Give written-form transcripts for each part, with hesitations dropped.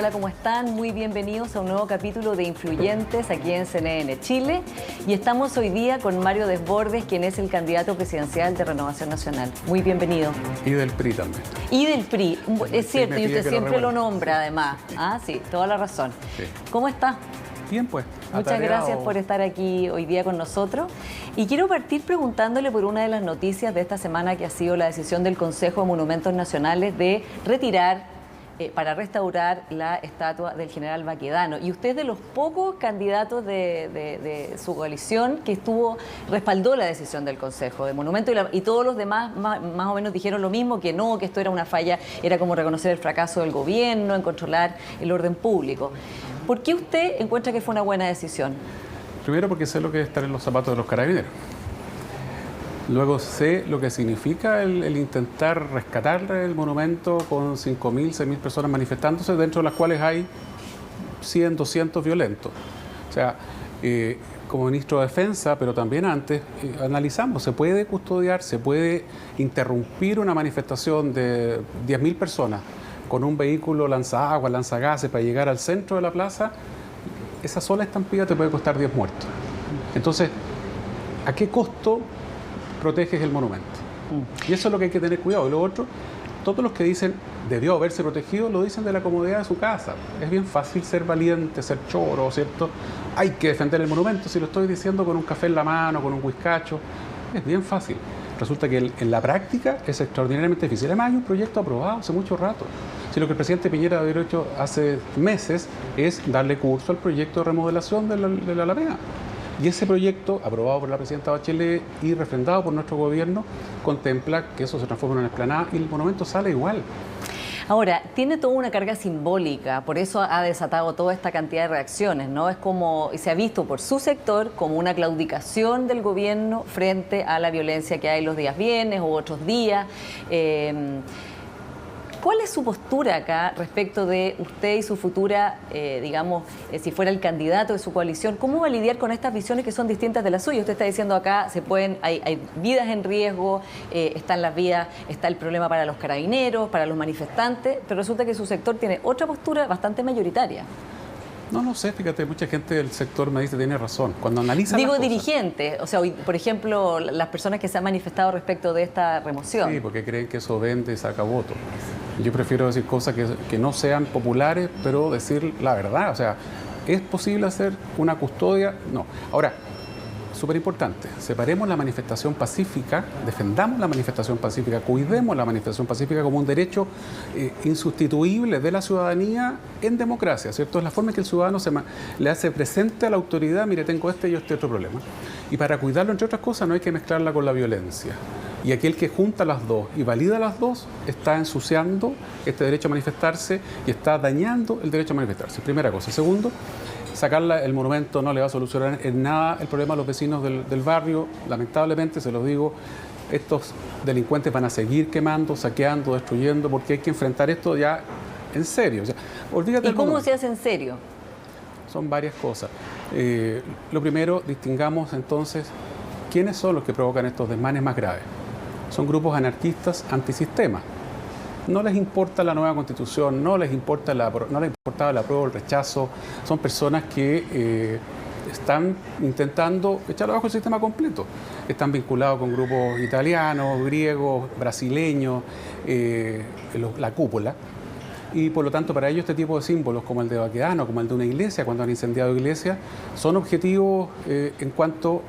Hola, ¿cómo están? Muy bienvenidos a un nuevo capítulo de Influyentes aquí en CNN Chile. Y estamos hoy día con Mario Desbordes, quien es el candidato presidencial de Renovación Nacional. Muy bienvenido. Y del PRI también. Y del PRI, es cierto, y usted siempre lo nombra además. Ah, sí, toda la razón. Sí. ¿Cómo está? Bien, pues. Muchas gracias por estar aquí hoy día con nosotros. Y quiero partir preguntándole por una de las noticias de esta semana, que ha sido la decisión del Consejo de Monumentos Nacionales de retirar para restaurar la estatua del general Baquedano. Y usted es de los pocos candidatos de su coalición que respaldó la decisión del Consejo de Monumentos, y todos los demás más o menos dijeron lo mismo, que no, que esto era una falla, era como reconocer el fracaso del gobierno en controlar el orden público. ¿Por qué usted encuentra que fue una buena decisión? Primero, porque sé lo que es estar en los zapatos de los carabineros. Luego sé lo que significa el intentar rescatar el monumento con 5.000, 6.000 personas manifestándose, dentro de las cuales hay 100, 200 violentos. O sea, como ministro de Defensa, pero también antes, analizamos, se puede custodiar, se puede interrumpir una manifestación de 10.000 personas con un vehículo lanzaagua, lanzagases para llegar al centro de la plaza. Esa sola estampida te puede costar 10 muertos. Entonces, ¿a qué costo proteges el monumento? Y eso es lo que hay que tener cuidado. Y lo otro, todos los que dicen debió haberse protegido, lo dicen de la comodidad de su casa. Es bien fácil ser valiente, ser choro, ¿cierto? Hay que defender el monumento, si lo estoy diciendo con un café en la mano, con un whiskacho. Es bien fácil. Resulta que en la práctica es extraordinariamente difícil. Además, hay un proyecto aprobado hace mucho rato. Si lo que el presidente Piñera había hecho hace meses es darle curso al proyecto de remodelación de la Alameda. Y ese proyecto, aprobado por la presidenta Bachelet y refrendado por nuestro gobierno, contempla que eso se transforme en una explanada y el monumento sale igual. Ahora, tiene toda una carga simbólica, por eso ha desatado toda esta cantidad de reacciones, ¿no? Es como, se ha visto por su sector como una claudicación del gobierno frente a la violencia que hay los días viernes u otros días. ¿Cuál es su postura acá respecto de usted y su futura, si fuera el candidato de su coalición? ¿Cómo va a lidiar con estas visiones que son distintas de las suyas? Usted está diciendo acá, hay vidas en riesgo, están las vidas, está el problema para los carabineros, para los manifestantes, pero resulta que su sector tiene otra postura bastante mayoritaria. No sé, fíjate, mucha gente del sector me dice, tiene razón. Cuando analiza Digo dirigentes, o sea, por ejemplo, las personas que se han manifestado respecto de esta remoción. Sí, porque creen que eso vende y saca votos. Yo prefiero decir cosas que no sean populares, pero decir la verdad. O sea, ¿es posible hacer una custodia? No. Ahora, súper importante, separemos la manifestación pacífica, defendamos la manifestación pacífica, cuidemos la manifestación pacífica como un derecho insustituible de la ciudadanía en democracia, ¿cierto? Es la forma en que el ciudadano le hace presente a la autoridad, mire, tengo este y este otro problema. Y para cuidarlo, entre otras cosas, no hay que mezclarla con la violencia. Y aquel que junta las dos y valida las dos está ensuciando este derecho a manifestarse y está dañando el derecho a manifestarse. Primera cosa. Segundo, sacar el monumento no le va a solucionar en nada el problema a los vecinos del barrio. Lamentablemente, se los digo, estos delincuentes van a seguir quemando, saqueando, destruyendo, porque hay que enfrentar esto ya en serio. O sea, olvídate. ¿Y cómo se hace en serio? Son varias cosas. Lo primero, distingamos entonces quiénes son los que provocan estos desmanes más graves. Son grupos anarquistas antisistema. No les importa la nueva constitución, no les importaba el apruebo o el rechazo. Son personas que están intentando echar abajo el sistema completo. Están vinculados con grupos italianos, griegos, brasileños, la cúpula. Y por lo tanto, para ellos este tipo de símbolos, como el de Baquedano, como el de una iglesia, cuando han incendiado iglesias, son objetivos en cuanto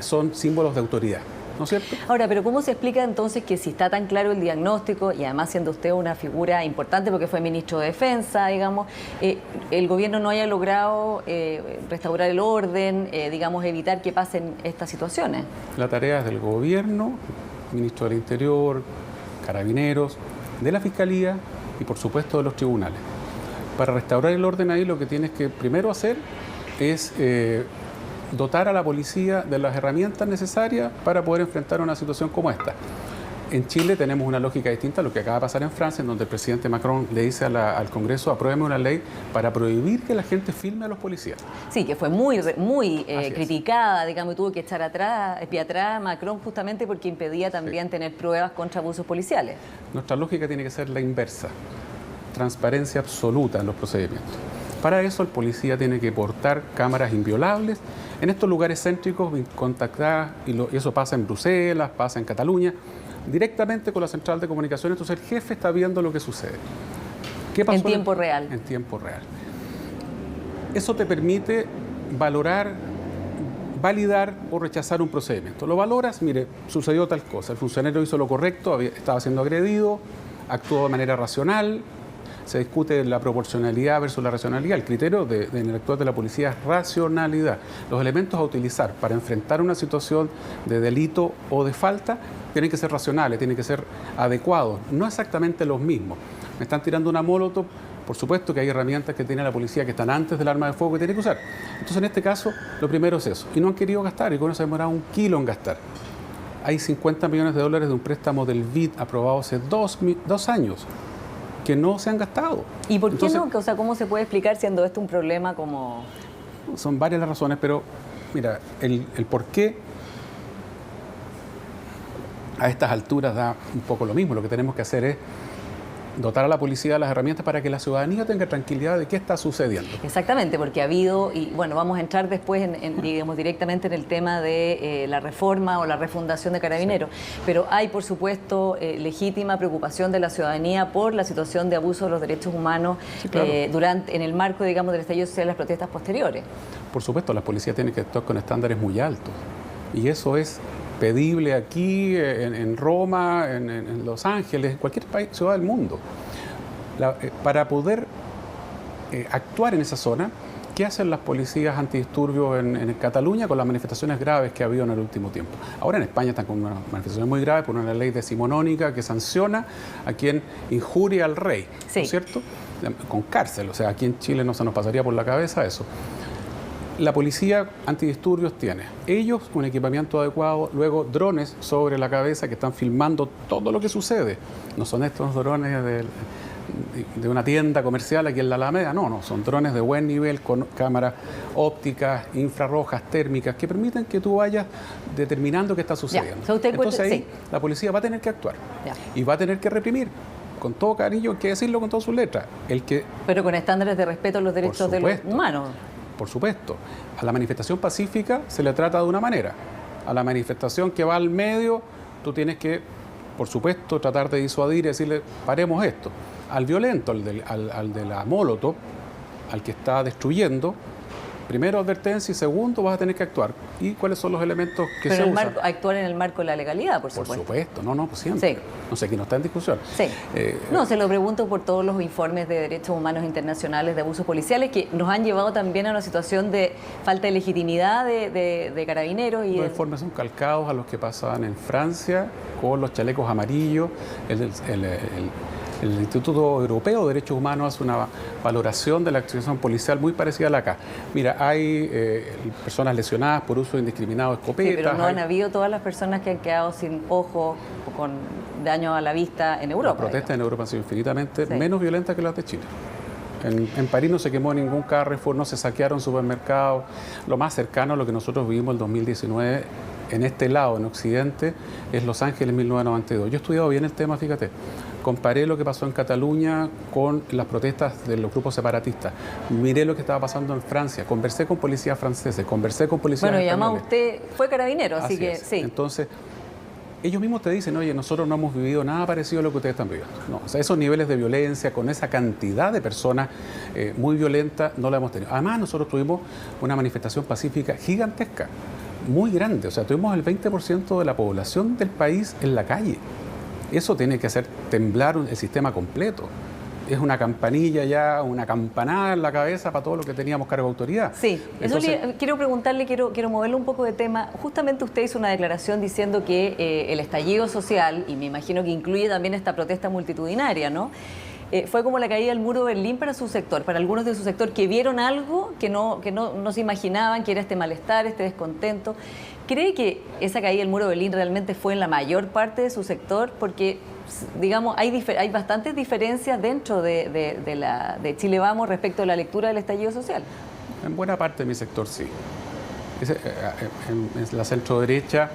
son símbolos de autoridad. ¿No es cierto? Ahora, pero ¿cómo se explica entonces que si está tan claro el diagnóstico, y además siendo usted una figura importante porque fue ministro de Defensa, digamos, el gobierno no haya logrado restaurar el orden, evitar que pasen estas situaciones? La tarea es del gobierno, ministro del Interior, carabineros, de la Fiscalía y por supuesto de los tribunales. Para restaurar el orden ahí lo que tienes que primero hacer es dotar a la policía de las herramientas necesarias para poder enfrentar una situación como esta. En Chile tenemos una lógica distinta a lo que acaba de pasar en Francia, en donde el presidente Macron le dice al Congreso, apruébeme una ley para prohibir que la gente filme a los policías. Sí, que fue muy criticada, digamos, y tuvo que echar pie atrás Macron justamente porque impedía también tener pruebas contra abusos policiales. Nuestra lógica tiene que ser la inversa. transparencia absoluta en los procedimientos. Para eso el policía tiene que portar cámaras inviolables en estos lugares céntricos contactadas, y eso pasa en Bruselas, pasa en Cataluña, directamente con la central de comunicaciones. Entonces el jefe está viendo lo que sucede. ¿Qué pasó? En tiempo real. En tiempo real. Eso te permite valorar, validar o rechazar un procedimiento. Lo valoras, mire, sucedió tal cosa, el funcionario hizo lo correcto, estaba siendo agredido, actuó de manera racional. Se discute la proporcionalidad versus la racionalidad. El criterio en el actuar de la policía es racionalidad. Los elementos a utilizar para enfrentar una situación de delito o de falta tienen que ser racionales, tienen que ser adecuados, no exactamente los mismos. Me están tirando una molotov, por supuesto que hay herramientas que tiene la policía que están antes del arma de fuego que tiene que usar. Entonces, en este caso, lo primero es eso. Y no han querido gastar, y con eso se ha demorado un kilo en gastar. Hay 50 millones de dólares de un préstamo del BID aprobado hace 2 años. Que no se han gastado. ¿Y por qué no? O sea, ¿cómo se puede explicar siendo esto un problema como...? Son varias las razones, pero mira, el por qué a estas alturas da un poco lo mismo. Lo que tenemos que hacer es dotar a la policía de las herramientas para que la ciudadanía tenga tranquilidad de qué está sucediendo. Exactamente, porque ha habido, y bueno, vamos a entrar después digamos, directamente en el tema de la reforma o la refundación de Carabineros, sí. Pero hay, por supuesto, legítima preocupación de la ciudadanía por la situación de abuso de los derechos humanos, sí, claro. En el marco, digamos, del estallido social, las protestas posteriores. Por supuesto, la policía tiene que actuar con estándares muy altos, y eso es pedible aquí, en Roma, en Los Ángeles, en cualquier país, ciudad del mundo. Para poder actuar en esa zona, ¿qué hacen las policías antidisturbios en Cataluña con las manifestaciones graves que ha habido en el último tiempo? Ahora en España están con una manifestación muy grave por una ley decimonónica que sanciona a quien injuria al rey, sí. ¿No es cierto? Con cárcel, o sea, aquí en Chile no se nos pasaría por la cabeza eso. La policía antidisturbios tiene ellos un equipamiento adecuado, luego drones sobre la cabeza que están filmando todo lo que sucede. No son estos drones de una tienda comercial aquí en la Alameda, no, son drones de buen nivel con cámaras ópticas, infrarrojas, térmicas, que permiten que tú vayas determinando qué está sucediendo. Ya. Entonces ahí sí. La policía va a tener que actuar, ya. Y va a tener que reprimir. Con todo cariño, hay que decirlo con todas sus letras. Pero con estándares de respeto a los derechos de los humanos. Por supuesto, a la manifestación pacífica se le trata de una manera. A la manifestación que va al medio, tú tienes que, por supuesto, tratar de disuadir y decirle, paremos esto. Al violento, al de la molotov, al que está destruyendo, primero advertencia y segundo vas a tener que actuar. ¿Y cuáles son los elementos que se usan? Actuar en el marco de la legalidad, por supuesto. Por supuesto, pues siempre. Sí. No sé, aquí no está en discusión. Sí. No, se lo pregunto por todos los informes de derechos humanos internacionales de abusos policiales que nos han llevado también a una situación de falta de legitimidad de Carabineros. Los informes son calcados a los que pasaban en Francia con los chalecos amarillos. El Instituto Europeo de Derechos Humanos hace una valoración de la actuación policial muy parecida a la acá. Mira, hay personas lesionadas por uso indiscriminado de escopetas. Sí, pero no han habido todas las personas que han quedado sin ojo o con daño a la vista en Europa. Las protestas en Europa han sido infinitamente menos violentas que las de Chile. En París no se quemó ningún Carrefour, no se saquearon supermercados. Lo más cercano a lo que nosotros vivimos el 2019 en este lado, en Occidente, es Los Ángeles 1992. Yo he estudiado bien el tema, fíjate. Comparé lo que pasó en Cataluña con las protestas de los grupos separatistas. Miré lo que estaba pasando en Francia. Conversé con policías franceses, conversé con policías españoles. Bueno, y además usted fue carabinero, así que sí. Entonces, ellos mismos te dicen, oye, nosotros no hemos vivido nada parecido a lo que ustedes están viviendo. No, o sea, esos niveles de violencia, con esa cantidad de personas muy violentas, no la hemos tenido. Además, nosotros tuvimos una manifestación pacífica gigantesca, muy grande. O sea, tuvimos el 20% de la población del país en la calle. Eso tiene que hacer temblar el sistema completo. Es una campanilla ya, una campanada en la cabeza para todo lo que teníamos cargo de autoridad. Sí, entonces, quiero preguntarle, quiero moverlo un poco de tema. Justamente usted hizo una declaración diciendo que el estallido social, y me imagino que incluye también esta protesta multitudinaria, ¿no? Fue como la caída del muro de Berlín para su sector, para algunos de su sector que vieron algo que no se imaginaban, que era este malestar, este descontento. ¿Cree que esa caída del muro de Berlín realmente fue en la mayor parte de su sector? Porque, digamos, hay bastantes diferencias dentro de Chile Vamos respecto a la lectura del estallido social. En buena parte de mi sector sí. En la centroderecha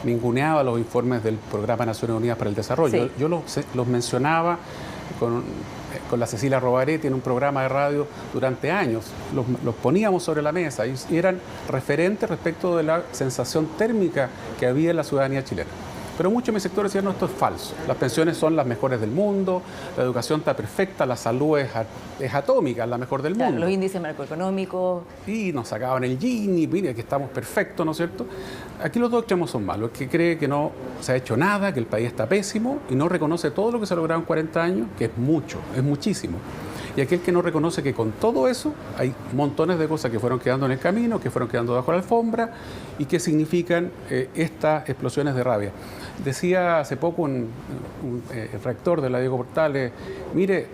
ninguneaba los informes del Programa Naciones Unidas para el Desarrollo. Sí. Yo los mencionaba con la Cecilia Robaretti en un programa de radio durante años. Los poníamos sobre la mesa y eran referentes respecto de la sensación térmica que había en la ciudadanía chilena. Pero muchos de mis sectores decían, no, esto es falso. Las pensiones son las mejores del mundo, la educación está perfecta, la salud es atómica, es la mejor del mundo. Los índices macroeconómicos. Y nos sacaban el Gini, mira que estamos perfectos, ¿no es cierto? Aquí los dos extremos son malos. El que cree que no se ha hecho nada, que el país está pésimo y no reconoce todo lo que se ha logrado en 40 años, que es mucho, es muchísimo. Y aquel que no reconoce que con todo eso hay montones de cosas que fueron quedando en el camino, que fueron quedando bajo la alfombra y que significan estas explosiones de rabia. Decía hace poco un rector de la Diego Portales, mire,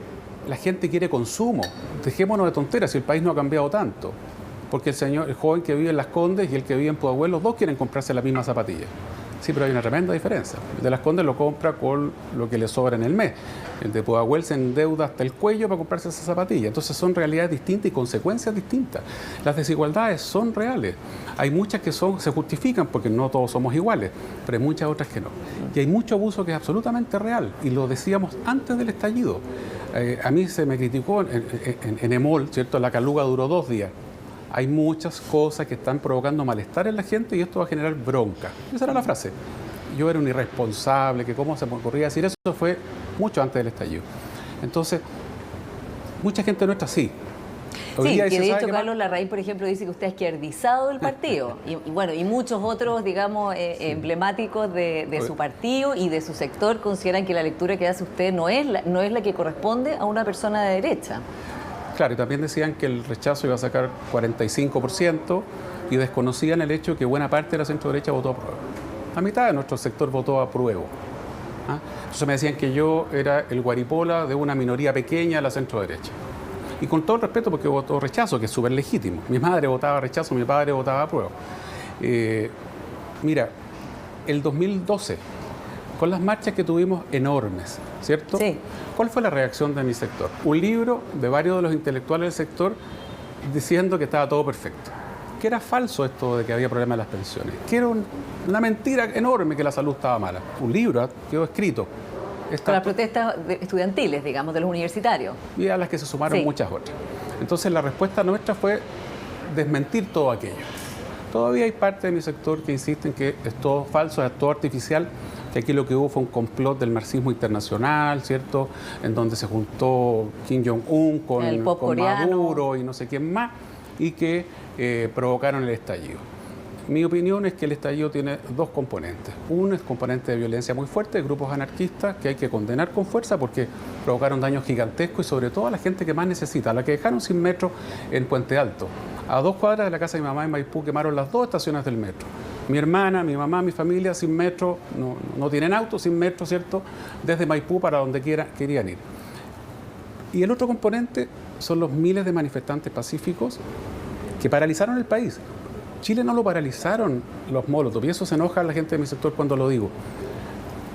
la gente quiere consumo, dejémonos de tonteras si el país no ha cambiado tanto. Porque el joven que vive en Las Condes y el que vive en Pudahuel, los dos quieren comprarse la misma zapatilla. Sí, pero hay una tremenda diferencia. El de Las Condes lo compra con lo que le sobra en el mes. El de Pudahuel se endeuda hasta el cuello para comprarse esa zapatilla. Entonces son realidades distintas y consecuencias distintas. Las desigualdades son reales. Hay muchas que se justifican porque no todos somos iguales, pero hay muchas otras que no. Y hay mucho abuso que es absolutamente real. Y lo decíamos antes del estallido. A mí se me criticó en EMOL, ¿cierto? La caluga duró 2 días. Hay muchas cosas que están provocando malestar en la gente y esto va a generar bronca. Esa era la frase. Yo era un irresponsable, que cómo se me ocurría decir eso, fue mucho antes del estallido. Entonces, mucha gente nuestra sí. Sí, que de hecho Carlos Larraín, por ejemplo, dice que usted ha izquierdizado el partido. Y bueno, y muchos otros, digamos, emblemáticos de su partido y de su sector consideran que la lectura que hace usted no es la que corresponde a una persona de derecha. Claro, y también decían que el rechazo iba a sacar 45% y desconocían el hecho que buena parte de la centro-derecha votó a prueba. La mitad de nuestro sector votó a prueba. Entonces me decían que yo era el guaripola de una minoría pequeña de la centro-derecha. Y con todo el respeto, porque votó rechazo, que es súper legítimo. Mi madre votaba rechazo, mi padre votaba a prueba. Mira, el 2012, con las marchas que tuvimos enormes, ¿cierto? Sí. ¿Cuál fue la reacción de mi sector? Un libro de varios de los intelectuales del sector diciendo que estaba todo perfecto. Que era falso esto de que había problemas en las pensiones. Que era una mentira enorme que la salud estaba mala. Un libro quedó escrito. Con las protestas estudiantiles, digamos, de los universitarios. Y a las que se sumaron muchas otras. Entonces la respuesta nuestra fue desmentir todo aquello. Todavía hay parte de mi sector que insiste en que es todo falso, es todo artificial, que aquí lo que hubo fue un complot del marxismo internacional, ¿cierto? En donde se juntó Kim Jong-un con Maduro y no sé quién más, y que provocaron el estallido. Mi opinión es que el estallido tiene 2 componentes. Uno es componente de violencia muy fuerte, de grupos anarquistas que hay que condenar con fuerza porque provocaron daños gigantescos y sobre todo a la gente que más necesita, a la que dejaron sin metro en Puente Alto. A 2 cuadras de la casa de mi mamá en Maipú quemaron las 2 estaciones del metro. Mi hermana, mi mamá, mi familia sin metro, no tienen auto, sin metro, ¿cierto? Desde Maipú para donde querían ir. Y el otro componente son los miles de manifestantes pacíficos que paralizaron el país. Chile no lo paralizaron los Molotov, y eso se enoja a la gente de mi sector cuando lo digo.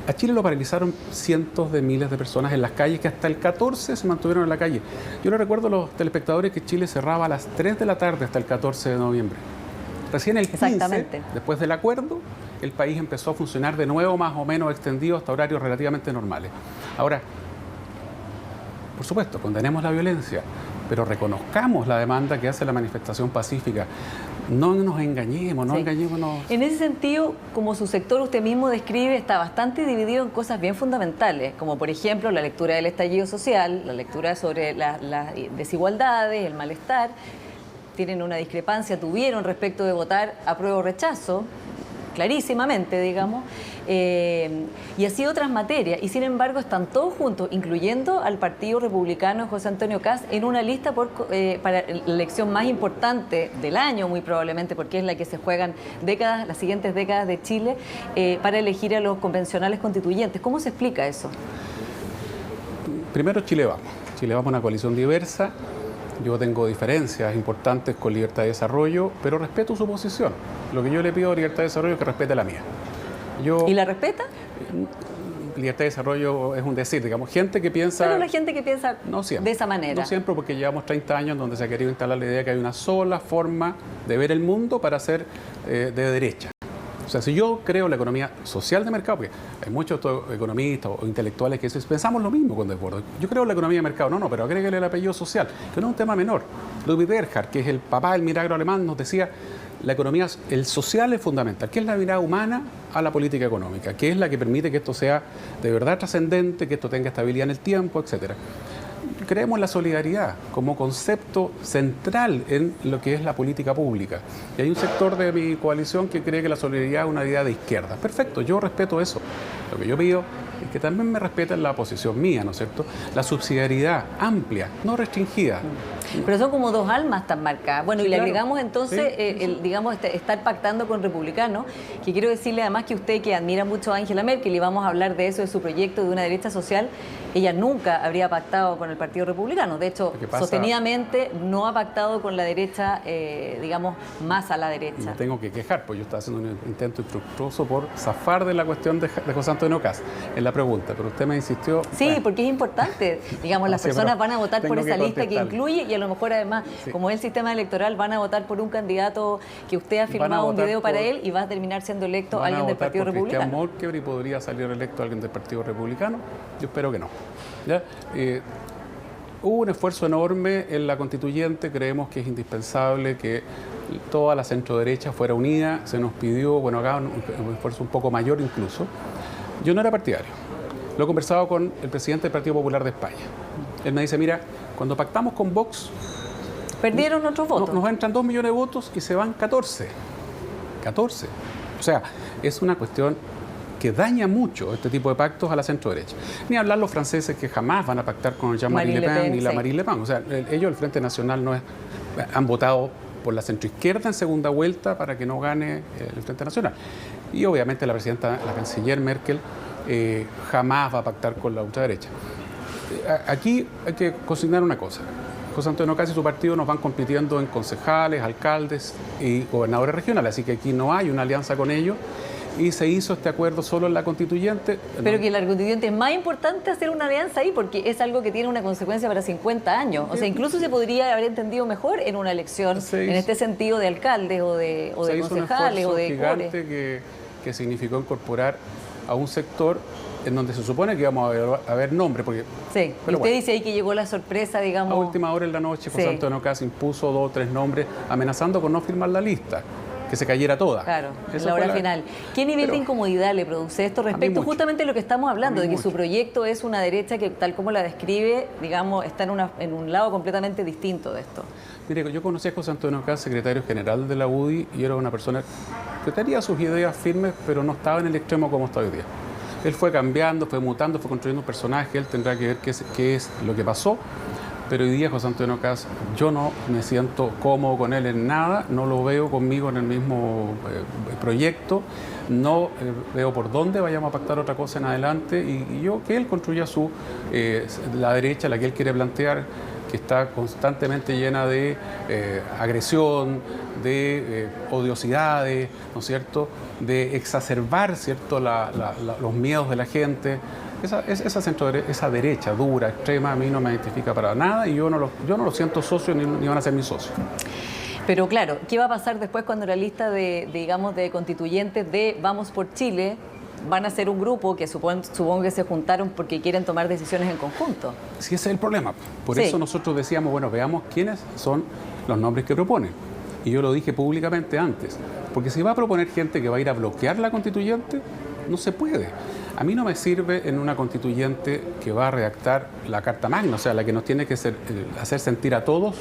A Chile lo paralizaron cientos de miles de personas en las calles que hasta el 14 se mantuvieron en la calle. Yo le recuerdo a los telespectadores que Chile cerraba a las 3 de la tarde hasta el 14 de noviembre. Recién el 15, después del acuerdo, el país empezó a funcionar de nuevo más o menos extendido hasta horarios relativamente normales. Ahora, por supuesto, condenemos la violencia, pero reconozcamos la demanda que hace la manifestación pacífica. No nos engañemos, no engañémonos. En ese sentido, como su sector usted mismo describe, está bastante dividido en cosas bien fundamentales, como por ejemplo la lectura del estallido social, la lectura sobre las desigualdades, el malestar. Tienen una discrepancia, tuvieron respecto de votar apruebo o rechazo, clarísimamente, digamos, y así otras materias, y sin embargo están todos juntos, incluyendo al Partido Republicano de José Antonio Kast, en una lista para la elección más importante del año, muy probablemente, porque es la que se juegan las siguientes décadas de Chile, para elegir a los convencionales constituyentes. ¿Cómo se explica eso? Primero, Chile Vamos. Chile Vamos es una coalición diversa. Yo tengo diferencias importantes con Libertad de Desarrollo, pero respeto su posición. Lo que yo le pido a Libertad de Desarrollo es que respete la mía. ¿Y la respeta? Libertad de Desarrollo es un decir, digamos, gente que piensa... Pero la gente que piensa de esa manera. No siempre, porque llevamos 30 años donde se ha querido instalar la idea que hay una sola forma de ver el mundo para ser de derecha. O sea, si yo creo la economía social de mercado, porque hay muchos economistas o intelectuales que pensamos lo mismo con Desbordes. Yo creo la economía de mercado, no, pero agrégale el apellido social, que no es un tema menor. Ludwig Erhard, que es el papá del milagro alemán, nos decía, la economía, el social es fundamental, que es la mirada humana a la política económica, que es la que permite que esto sea de verdad trascendente, que esto tenga estabilidad en el tiempo, etcétera. Creemos en la solidaridad como concepto central en lo que es la política pública. Y hay un sector de mi coalición que cree que la solidaridad es una idea de izquierda. Perfecto, yo respeto eso. Lo que yo pido es que también me respeten la posición mía, ¿no es cierto? La subsidiariedad amplia, no restringida. Pero son como dos almas tan marcadas. Bueno, sí, y le claro. agregamos entonces, digamos, estar pactando con republicanos, que quiero decirle además que usted, que admira mucho a Angela Merkel, y vamos a hablar de eso, de su proyecto de una derecha social, ella nunca habría pactado con el Partido Republicano. De hecho, sostenidamente no ha pactado con la derecha, digamos, más a la derecha. Me tengo que quejar, pues yo estaba haciendo un intento infructuoso por zafar de la cuestión de José Antonio Kast en la pregunta, pero usted me insistió. Sí, bueno, porque es importante. Digamos, las personas van a votar por esa lista que incluye, y a lo mejor además, como es el sistema electoral, van a votar por un candidato que usted ha firmado un video para él y va a terminar siendo electo alguien del Partido Republicano. Cristian Molkever, y podría salir electo alguien del Partido Republicano. Yo espero que no. ¿Ya? Hubo un esfuerzo enorme en la constituyente, creemos que es indispensable que toda la centroderecha fuera unida, se nos pidió, bueno, acá un esfuerzo un poco mayor incluso. Yo no era partidario, lo he conversado con el presidente del Partido Popular de España. Él me dice, mira, cuando pactamos con Vox... Perdieron otros votos. Nos entran 2 millones de votos y se van 14. 14. O sea, es una cuestión que daña mucho este tipo de pactos a la centro-derecha. Ni hablar los franceses que jamás van a pactar con Jean-Marie Le Pen ni la Marine Le Pen. O sea, ellos, el Frente Nacional, han votado por la centroizquierda en segunda vuelta para que no gane el Frente Nacional. Y obviamente la canciller Merkel jamás va a pactar con la ultraderecha. Aquí hay que consignar una cosa. José Antonio Kast y su partido nos van compitiendo en concejales, alcaldes y gobernadores regionales, así que aquí no hay una alianza con ellos. Y se hizo este acuerdo solo en la constituyente. Pero que en la constituyente es más importante hacer una alianza ahí porque es algo que tiene una consecuencia para 50 años. O sea, incluso se podría haber entendido mejor en una elección, en este sentido de alcaldes o de concejales o de gigante que significó incorporar a un sector en donde se supone que íbamos a ver nombre. Porque, sí, y usted dice ahí que llegó la sorpresa, digamos. A última hora en la noche, José Antonio Kast impuso 2 o 3 nombres amenazando con no firmar la lista, que se cayera toda. Claro, en la hora final. ¿Qué nivel de incomodidad le produce esto respecto justamente a lo que estamos hablando, de que su proyecto es una derecha que, tal como la describe, digamos, está en un lado completamente distinto de esto? Mire, yo conocí a José Antonio Kast, secretario general de la UDI, y era una persona que tenía sus ideas firmes, pero no estaba en el extremo como está hoy día. Él fue cambiando, fue mutando, fue construyendo un personaje, él tendrá que ver qué es lo que pasó. Pero hoy día José Antonio Kast, yo no me siento cómodo con él en nada, no lo veo conmigo en el mismo proyecto, no veo por dónde vayamos a pactar otra cosa en adelante, y yo que él construya la derecha, la que él quiere plantear, que está constantemente llena de agresión, de odiosidades, ¿no es cierto?, de exacerbar, ¿cierto?, los miedos de la gente. Esa derecha dura, extrema, a mí no me identifica para nada, y yo no lo siento socio ni van a ser mis socios. Pero claro, ¿qué va a pasar después cuando la lista de constituyentes de Vamos por Chile van a ser un grupo que supongo que se juntaron porque quieren tomar decisiones en conjunto? Sí, ese es el problema. Por eso nosotros decíamos, bueno, veamos quiénes son los nombres que proponen. Y yo lo dije públicamente antes, porque si va a proponer gente que va a ir a bloquear la constituyente, no se puede. A mí no me sirve en una constituyente que va a redactar la Carta Magna, o sea, la que nos tiene que hacer sentir a todos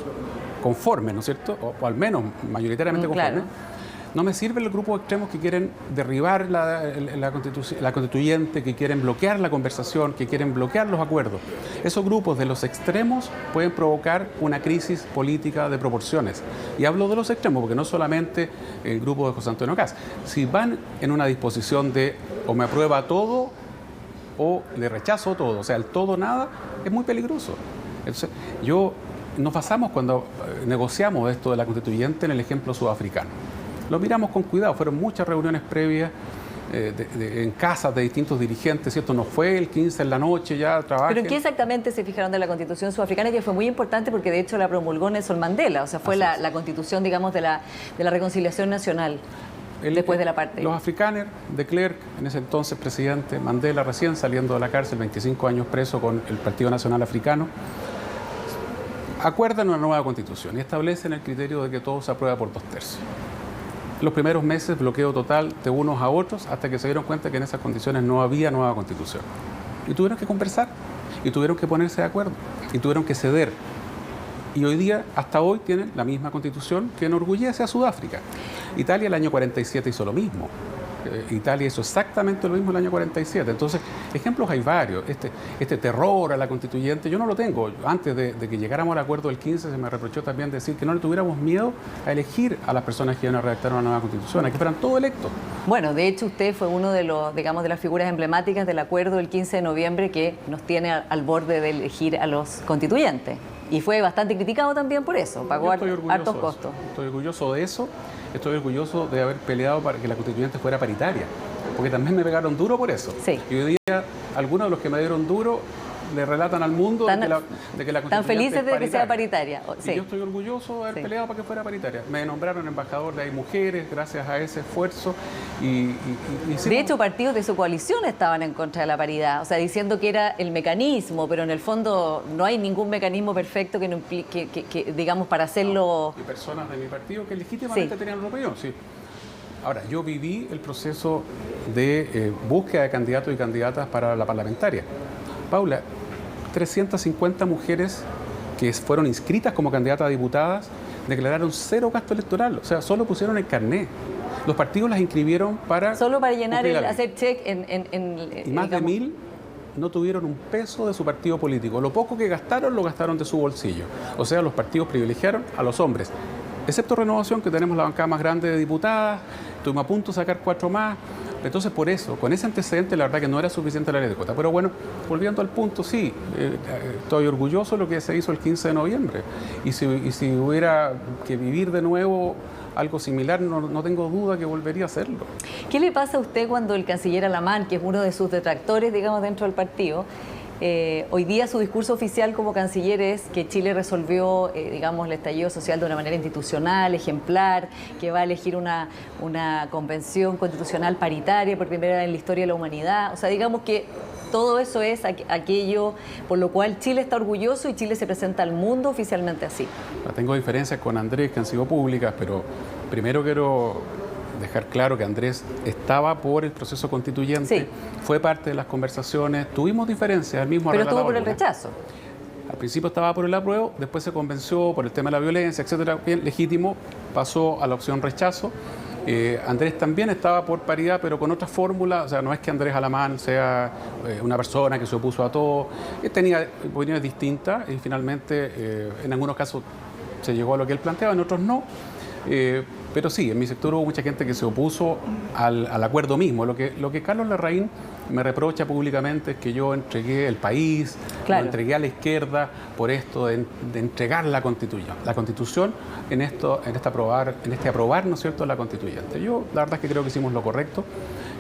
conformes, ¿no es cierto? O al menos mayoritariamente conformes. Claro. No me sirve el grupo de extremos que quieren derribar la constituyente, que quieren bloquear la conversación, que quieren bloquear los acuerdos. Esos grupos de los extremos pueden provocar una crisis política de proporciones. Y hablo de los extremos porque no solamente el grupo de José Antonio Kast. Si van en una disposición de o me aprueba todo o le rechazo todo, o sea, el todo nada, es muy peligroso. Entonces, nos basamos cuando negociamos esto de la constituyente en el ejemplo sudafricano. Lo miramos con cuidado, fueron muchas reuniones previas en casas de distintos dirigentes, ¿cierto? No fue el 15 en la noche, ya trabajan. ¿Pero en qué exactamente se fijaron de la Constitución sudafricana? Que fue muy importante porque de hecho la promulgó Nelson Mandela, o sea, fue la constitución, digamos, de la reconciliación nacional. después de la parte. Los afrikaners, de Klerk, en ese entonces presidente, Mandela recién saliendo de la cárcel, 25 años preso con el Partido Nacional Africano, acuerdan una nueva constitución y establecen el criterio de que todo se aprueba por 2/3. Los primeros meses, bloqueo total de unos a otros, hasta que se dieron cuenta que en esas condiciones no había nueva constitución. Y tuvieron que conversar, y tuvieron que ponerse de acuerdo, y tuvieron que ceder. Y hoy día, hasta hoy, tienen la misma constitución que enorgullece a Sudáfrica. Italia el año 47 hizo lo mismo. Italia hizo exactamente lo mismo el año 47. Entonces, ejemplos hay varios. Este terror a la constituyente, yo no lo tengo. Antes de que llegáramos al acuerdo del 15, se me reprochó también decir que no le tuviéramos miedo a elegir a las personas que iban a redactar una nueva constitución, a que fueran todos electos. Bueno, de hecho, usted fue uno de los, digamos, de las figuras emblemáticas del acuerdo del 15 de noviembre que nos tiene al borde de elegir a los constituyentes. Y fue bastante criticado también por eso, pagó hartos costos. Estoy orgulloso de eso, estoy orgulloso de haber peleado para que la constituyente fuera paritaria, porque también me pegaron duro por eso. Sí. Y hoy día, algunos de los que me dieron duro le relatan al mundo de que la constituyente tan felices de que sea paritaria. Sí. Y yo estoy orgulloso de haber peleado para que fuera paritaria. Me nombraron embajador de Hay Mujeres gracias a ese esfuerzo. De hecho, partidos de su coalición estaban en contra de la paridad, o sea, diciendo que era el mecanismo, pero en el fondo no hay ningún mecanismo perfecto que no implique, que digamos, para hacerlo... Y personas de mi partido que legítimamente tenían una opinión, sí. Ahora, yo viví el proceso de búsqueda de candidatos y candidatas para la parlamentaria. Paula, 350 mujeres que fueron inscritas como candidatas a diputadas declararon 0 gasto electoral, o sea, solo pusieron el carné. Los partidos las inscribieron solo para llenar, hacer check y más de 1000 no tuvieron un peso de su partido político. Lo poco que gastaron, lo gastaron de su bolsillo. O sea, los partidos privilegiaron a los hombres. Excepto Renovación, que tenemos la bancada más grande de diputadas, estuvimos a punto de sacar 4 más. Entonces, por eso, con ese antecedente, la verdad que no era suficiente la ley de cuota. Pero bueno, volviendo al punto, sí, estoy orgulloso de lo que se hizo el 15 de noviembre. Y si hubiera que vivir de nuevo algo similar, no tengo duda que volvería a hacerlo. ¿Qué le pasa a usted cuando el canciller Alamán, que es uno de sus detractores, digamos, dentro del partido, hoy día su discurso oficial como canciller es que Chile resolvió, digamos, el estallido social de una manera institucional, ejemplar, que va a elegir una convención constitucional paritaria por primera vez en la historia de la humanidad? O sea, digamos que todo eso es aquello por lo cual Chile está orgulloso y Chile se presenta al mundo oficialmente así. Tengo diferencias con Andrés que han sido públicas, pero primero quiero dejar claro que Andrés estaba por el proceso constituyente, fue parte de las conversaciones, tuvimos diferencias, el mismo. Pero estuvo por el rechazo. Al principio estaba por el apruebo, después se convenció por el tema de la violencia, etcétera, bien legítimo, pasó a la opción rechazo. Andrés también estaba por paridad, pero con otra fórmula, o sea, no es que Andrés Alamán sea una persona que se opuso a todo, tenía opiniones distintas y finalmente en algunos casos se llegó a lo que él planteaba, en otros no. Pero sí, en mi sector hubo mucha gente que se opuso al acuerdo mismo. Lo que Carlos Larraín me reprocha públicamente es que yo entregué el país, lo entregué a la izquierda por esto de entregar la Constitución en este aprobar, ¿no es cierto?, la Constituyente. Yo la verdad es que creo que hicimos lo correcto.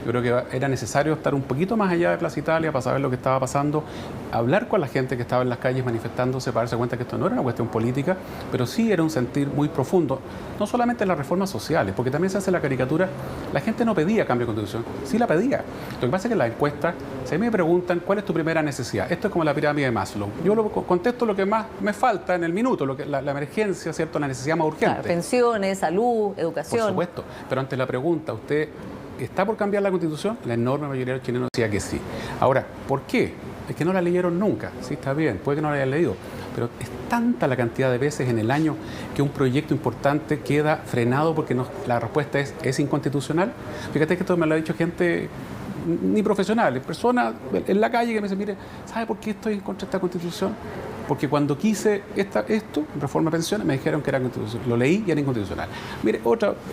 Yo creo que era necesario estar un poquito más allá de Plaza Italia para saber lo que estaba pasando, hablar con la gente que estaba en las calles manifestándose para darse cuenta que esto no era una cuestión política, pero sí era un sentir muy profundo, no solamente en las reformas sociales, porque también se hace la caricatura, la gente no pedía cambio de constitución, sí la pedía. Lo que pasa es que en las encuestas, si me preguntan cuál es tu primera necesidad, esto es como la pirámide de Maslow, yo contesto lo que más me falta en el minuto, la emergencia, ¿cierto?, la necesidad más urgente. Claro, pensiones, salud, educación. Por supuesto, pero ante la pregunta, ¿usted está por cambiar la Constitución? La enorme mayoría de los chilenos decía que sí. Ahora, ¿por qué? Es que no la leyeron nunca. Sí, está bien, puede que no la hayan leído, pero es tanta la cantidad de veces en el año que un proyecto importante queda frenado porque la respuesta es inconstitucional. Fíjate que esto me lo ha dicho gente ni profesional, personas en la calle que me dicen, mire, ¿sabe por qué estoy en contra de esta Constitución? Porque cuando quise esto, reforma de pensiones, me dijeron que era constitucional. Lo leí y era inconstitucional. Mire,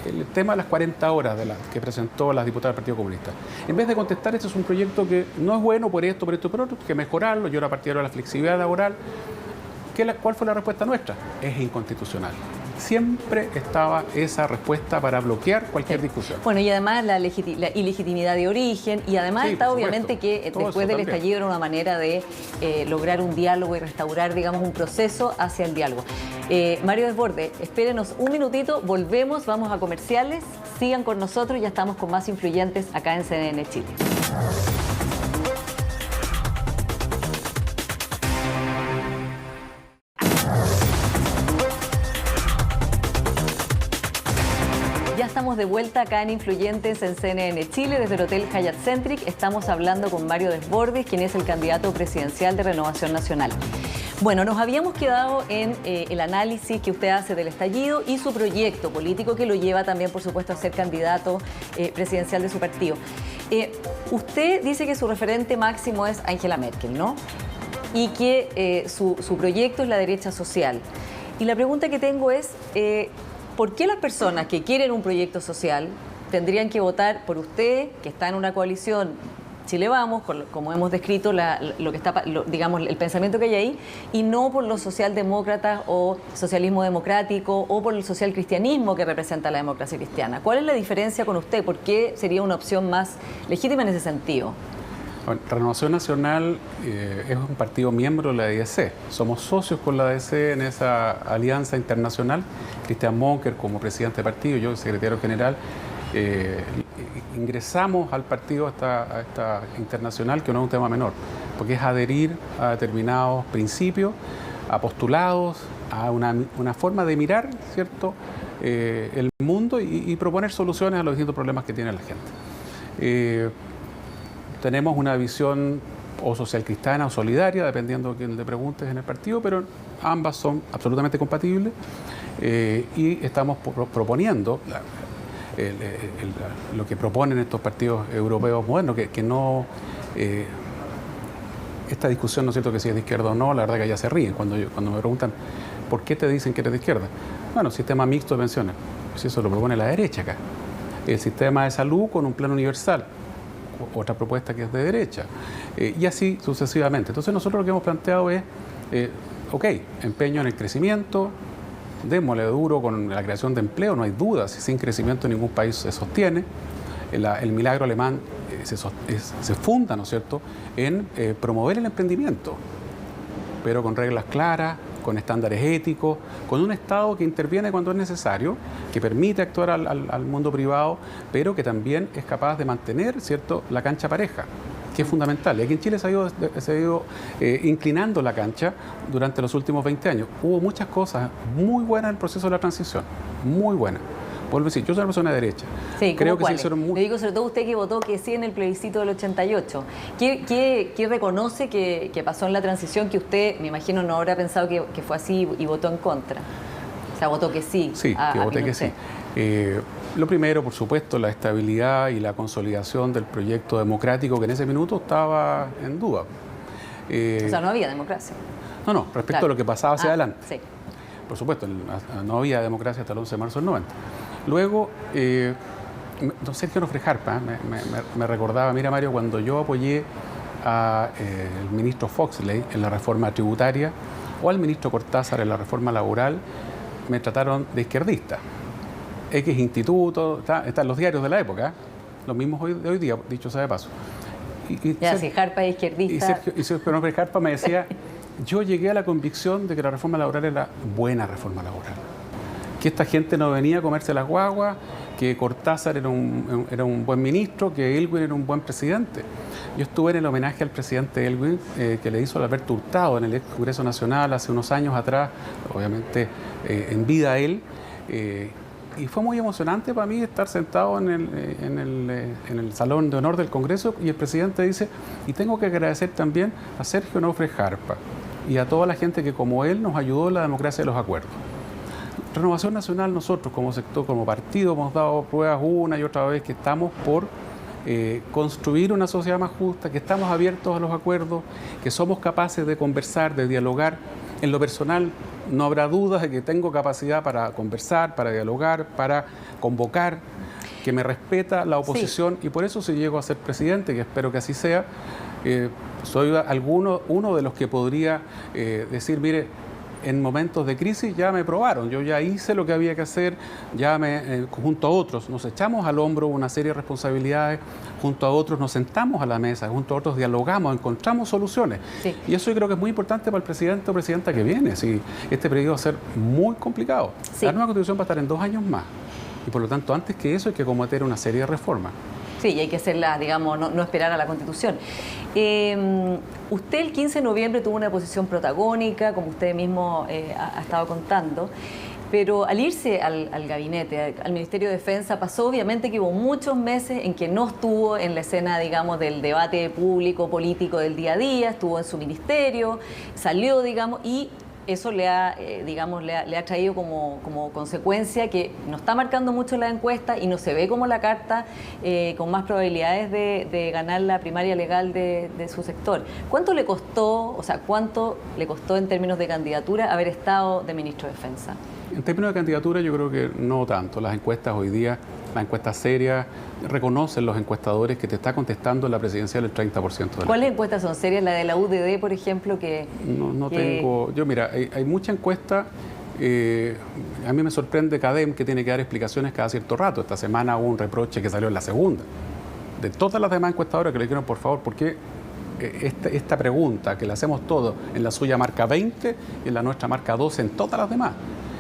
el tema de las 40 horas que presentó las diputadas del Partido Comunista. En vez de contestar, este es un proyecto que no es bueno por esto, por otro, que mejorarlo. Yo era partidario de la flexibilidad laboral. ¿Cuál fue la respuesta nuestra? Es inconstitucional. siempre estaba esa respuesta para bloquear cualquier discusión. Bueno, y además la ilegitimidad de origen, y además está obviamente que después del estallido era una manera de lograr un diálogo y restaurar, digamos, un proceso hacia el diálogo. Mario Desbordes, espérenos un minutito, volvemos, vamos a comerciales, sigan con nosotros, ya estamos con más influyentes acá en CNN Chile. Estamos de vuelta acá en Influyentes en CNN Chile, desde el Hotel Hyatt Centric. Estamos hablando con Mario Desbordes, quien es el candidato presidencial de Renovación Nacional. Bueno, nos habíamos quedado en el análisis que usted hace del estallido y su proyecto político que lo lleva también, por supuesto, a ser candidato presidencial de su partido. Usted dice que su referente máximo es Angela Merkel, ¿no? Y que su proyecto es la derecha social. Y la pregunta que tengo es... ¿por qué las personas que quieren un proyecto social tendrían que votar por usted, que está en una coalición Chile Vamos, como hemos descrito digamos, el pensamiento que hay ahí, y no por los socialdemócratas o socialismo democrático o por el socialcristianismo que representa la democracia cristiana? ¿Cuál es la diferencia con usted? ¿Por qué sería una opción más legítima en ese sentido? Bueno, Renovación Nacional es un partido miembro de la ADC. Somos socios con la ADC en esa alianza internacional. Cristian Monker como presidente del partido, yo secretario general, ingresamos al partido a esta internacional, que no es un tema menor, porque es adherir a determinados principios, a postulados, a una forma de mirar, ¿cierto?, el mundo y proponer soluciones a los distintos problemas que tiene la gente. Tenemos una visión o social cristiana o solidaria, dependiendo de quién le preguntes en el partido, pero ambas son absolutamente compatibles y estamos proponiendo lo que proponen estos partidos europeos modernos, que no... esta discusión, ¿no es cierto?, que si es de izquierda o no, la verdad que ya se ríen cuando me preguntan ¿por qué te dicen que eres de izquierda? Bueno, sistema mixto de pensiones, pues eso lo propone la derecha acá. El sistema de salud con un plan universal, otra propuesta que es de derecha, y así sucesivamente. Entonces nosotros lo que hemos planteado es, empeño en el crecimiento, démosle duro con la creación de empleo, no hay duda, si sin crecimiento ningún país se sostiene. El milagro alemán se funda, ¿no es cierto?, en promover el emprendimiento, pero con reglas claras, con estándares éticos, con un Estado que interviene cuando es necesario, que permite actuar al mundo privado, pero que también es capaz de mantener, ¿cierto?, la cancha pareja, que es fundamental. Y aquí en Chile se ha ido inclinando la cancha durante los últimos 20 años. Hubo muchas cosas muy buenas en el proceso de la transición, muy buenas. Vuelvo a decir, yo soy una persona de derecha. Sí, creo que se hicieron muy... Le digo sobre todo usted que votó que sí en el plebiscito del 88. ¿Qué reconoce que pasó en la transición que usted, me imagino, no habrá pensado que fue así y votó en contra? O sea, votó que sí. Sí, que voté que sí. Lo primero, por supuesto, la estabilidad y la consolidación del proyecto democrático que en ese minuto estaba en duda. O sea, no había democracia. No, respecto a lo que pasaba hacia adelante. Sí. Por supuesto, no había democracia hasta el 11 de marzo del 90. Luego, don Sergio Nofre-Jarpa me recordaba, mira Mario, cuando yo apoyé al ministro Foxley en la reforma tributaria o al ministro Cortázar en la reforma laboral, me trataron de izquierdista. X instituto, están los diarios de la época, los mismos de hoy día, dicho sea de paso. Si Jarpa es izquierdista... Y Sergio Nofre-Jarpa me decía, yo llegué a la convicción de que la reforma laboral era buena reforma laboral. Que esta gente no venía a comerse las guaguas, que Cortázar era un buen ministro, que Elwin era un buen presidente. Yo estuve en el homenaje al presidente Elwin que le hizo Alberto Hurtado en el ex Congreso Nacional hace unos años atrás, obviamente en vida a él, y fue muy emocionante para mí estar sentado en el Salón de Honor del Congreso y el presidente dice, y tengo que agradecer también a Sergio Nofre-Jarpa y a toda la gente que como él nos ayudó en la democracia de los acuerdos. Renovación Nacional, nosotros como sector, como partido, hemos dado pruebas una y otra vez que estamos por construir una sociedad más justa, que estamos abiertos a los acuerdos, que somos capaces de conversar, de dialogar. En lo personal, no habrá dudas de que tengo capacidad para conversar, para dialogar, para convocar, que me respeta la oposición y por eso si llego a ser presidente, que espero que así sea, soy uno de los que podría decir, mire, en momentos de crisis ya me probaron, yo ya hice lo que había que hacer, ya junto a otros nos echamos al hombro una serie de responsabilidades, junto a otros nos sentamos a la mesa, junto a otros dialogamos, encontramos soluciones. Sí. Y eso yo creo que es muy importante para el presidente o presidenta que viene. Si este periodo va a ser muy complicado. Sí. La nueva Constitución va a estar en 2 años más. Y por lo tanto, antes que eso hay que cometer una serie de reformas. Sí, y hay que hacerlas, digamos, no esperar a la Constitución. Usted el 15 de noviembre tuvo una posición protagónica, como usted mismo ha estado contando, pero al irse al gabinete, al Ministerio de Defensa, pasó obviamente que hubo muchos meses en que no estuvo en la escena, digamos, del debate público, político del día a día, estuvo en su ministerio, salió, digamos, y eso le ha traído como consecuencia que no está marcando mucho la encuesta y no se ve como la carta con más probabilidades de ganar la primaria legal de su sector. ¿Cuánto le costó en términos de candidatura haber estado de ministro de Defensa? En términos de candidatura yo creo que no tanto. Las encuestas hoy día, las encuestas serias, reconocen los encuestadores que te está contestando la presidencial el 30%. ¿Cuáles encuestas son serias? La de la UDD, por ejemplo, que... No tengo... Yo, mira, hay mucha encuesta. A mí me sorprende CADEM, que tiene que dar explicaciones cada cierto rato. Esta semana hubo un reproche que salió en la segunda. De todas las demás encuestadoras que le dijeron, por favor, ¿por qué esta pregunta que le hacemos todos, en la suya marca 20 y en la nuestra marca 12 en todas las demás?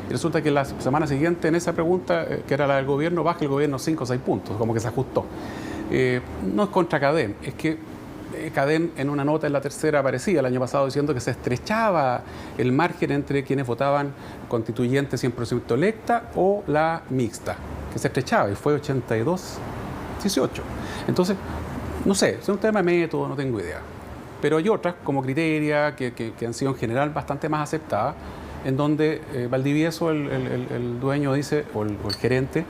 Y resulta que la semana siguiente en esa pregunta, que era la del gobierno, baja el gobierno 5 o 6 puntos, como que se ajustó. No es contra CADEM, es que CADEM en una nota en la tercera aparecía el año pasado diciendo que se estrechaba el margen entre quienes votaban constituyente 100% electa o la mixta, que se estrechaba y fue 82-18. Entonces, no sé, es un tema de método, no tengo idea. Pero hay otras, como Criteria, que han sido en general bastante más aceptadas, en donde Valdivieso, el dueño, dice, o el gerente,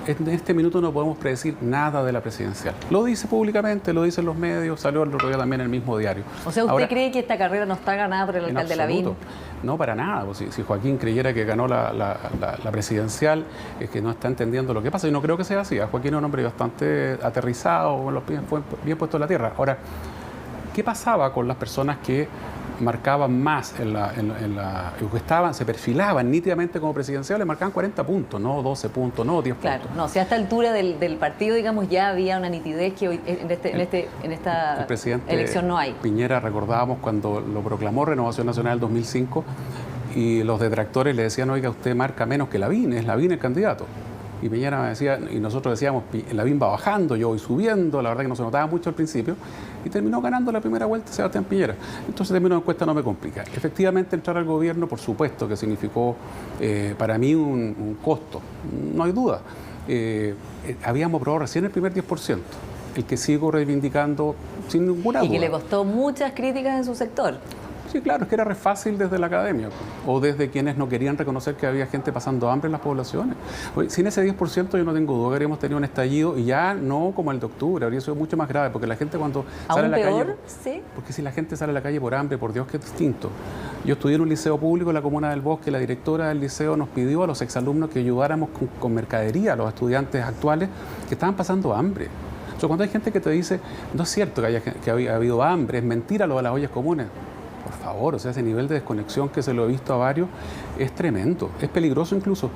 en este minuto no podemos predecir nada de la presidencial. Lo dice públicamente, lo dicen los medios, salió el otro día también en el mismo diario. O sea, ¿usted cree que esta carrera no está ganada por el alcalde Lavín? No, para nada. Pues si Joaquín creyera que ganó la presidencial, es que no está entendiendo lo que pasa. Y no creo que sea así. Joaquín es un hombre bastante aterrizado, con los pies bien puestos en la tierra. Ahora, ¿qué pasaba con las personas que marcaban más se perfilaban nítidamente como presidenciales, marcaban 40 puntos, no 12 puntos, no 10 puntos? Claro, no, si a esta altura del partido, digamos, ya había una nitidez que hoy en esta elección no hay. Piñera, recordábamos cuando lo proclamó Renovación Nacional en 2005 y los detractores le decían, oiga, usted marca menos que Lavín, es Lavín el candidato. Y Piñera me decía, y nosotros decíamos, Lavín va bajando, yo voy subiendo, la verdad que no se notaba mucho al principio, y terminó ganando la primera vuelta Sebastián Piñera. Entonces, en términos de encuesta no me complica. Efectivamente, entrar al gobierno, por supuesto, que significó para mí un costo, no hay duda. Habíamos aprobado recién el primer 10%, el que sigo reivindicando sin ninguna duda. Y que le costó muchas críticas en su sector. Sí, claro, es que era re fácil desde la academia o desde quienes no querían reconocer que había gente pasando hambre en las poblaciones. Oye, sin ese 10% yo no tengo duda que habríamos tenido un estallido y ya no como el de octubre, habría sido mucho más grave porque la gente cuando sale a la calle... ¿Sí? Porque si la gente sale a la calle por hambre, por Dios, que es distinto. Yo estudié en un liceo público en la comuna del Bosque, la directora del liceo nos pidió a los exalumnos que ayudáramos con mercadería a los estudiantes actuales que estaban pasando hambre. O sea, cuando hay gente que te dice, no es cierto que haya habido hambre, es mentira lo de las ollas comunes. Por favor, o sea, ese nivel de desconexión que se lo he visto a varios es tremendo, es peligroso incluso.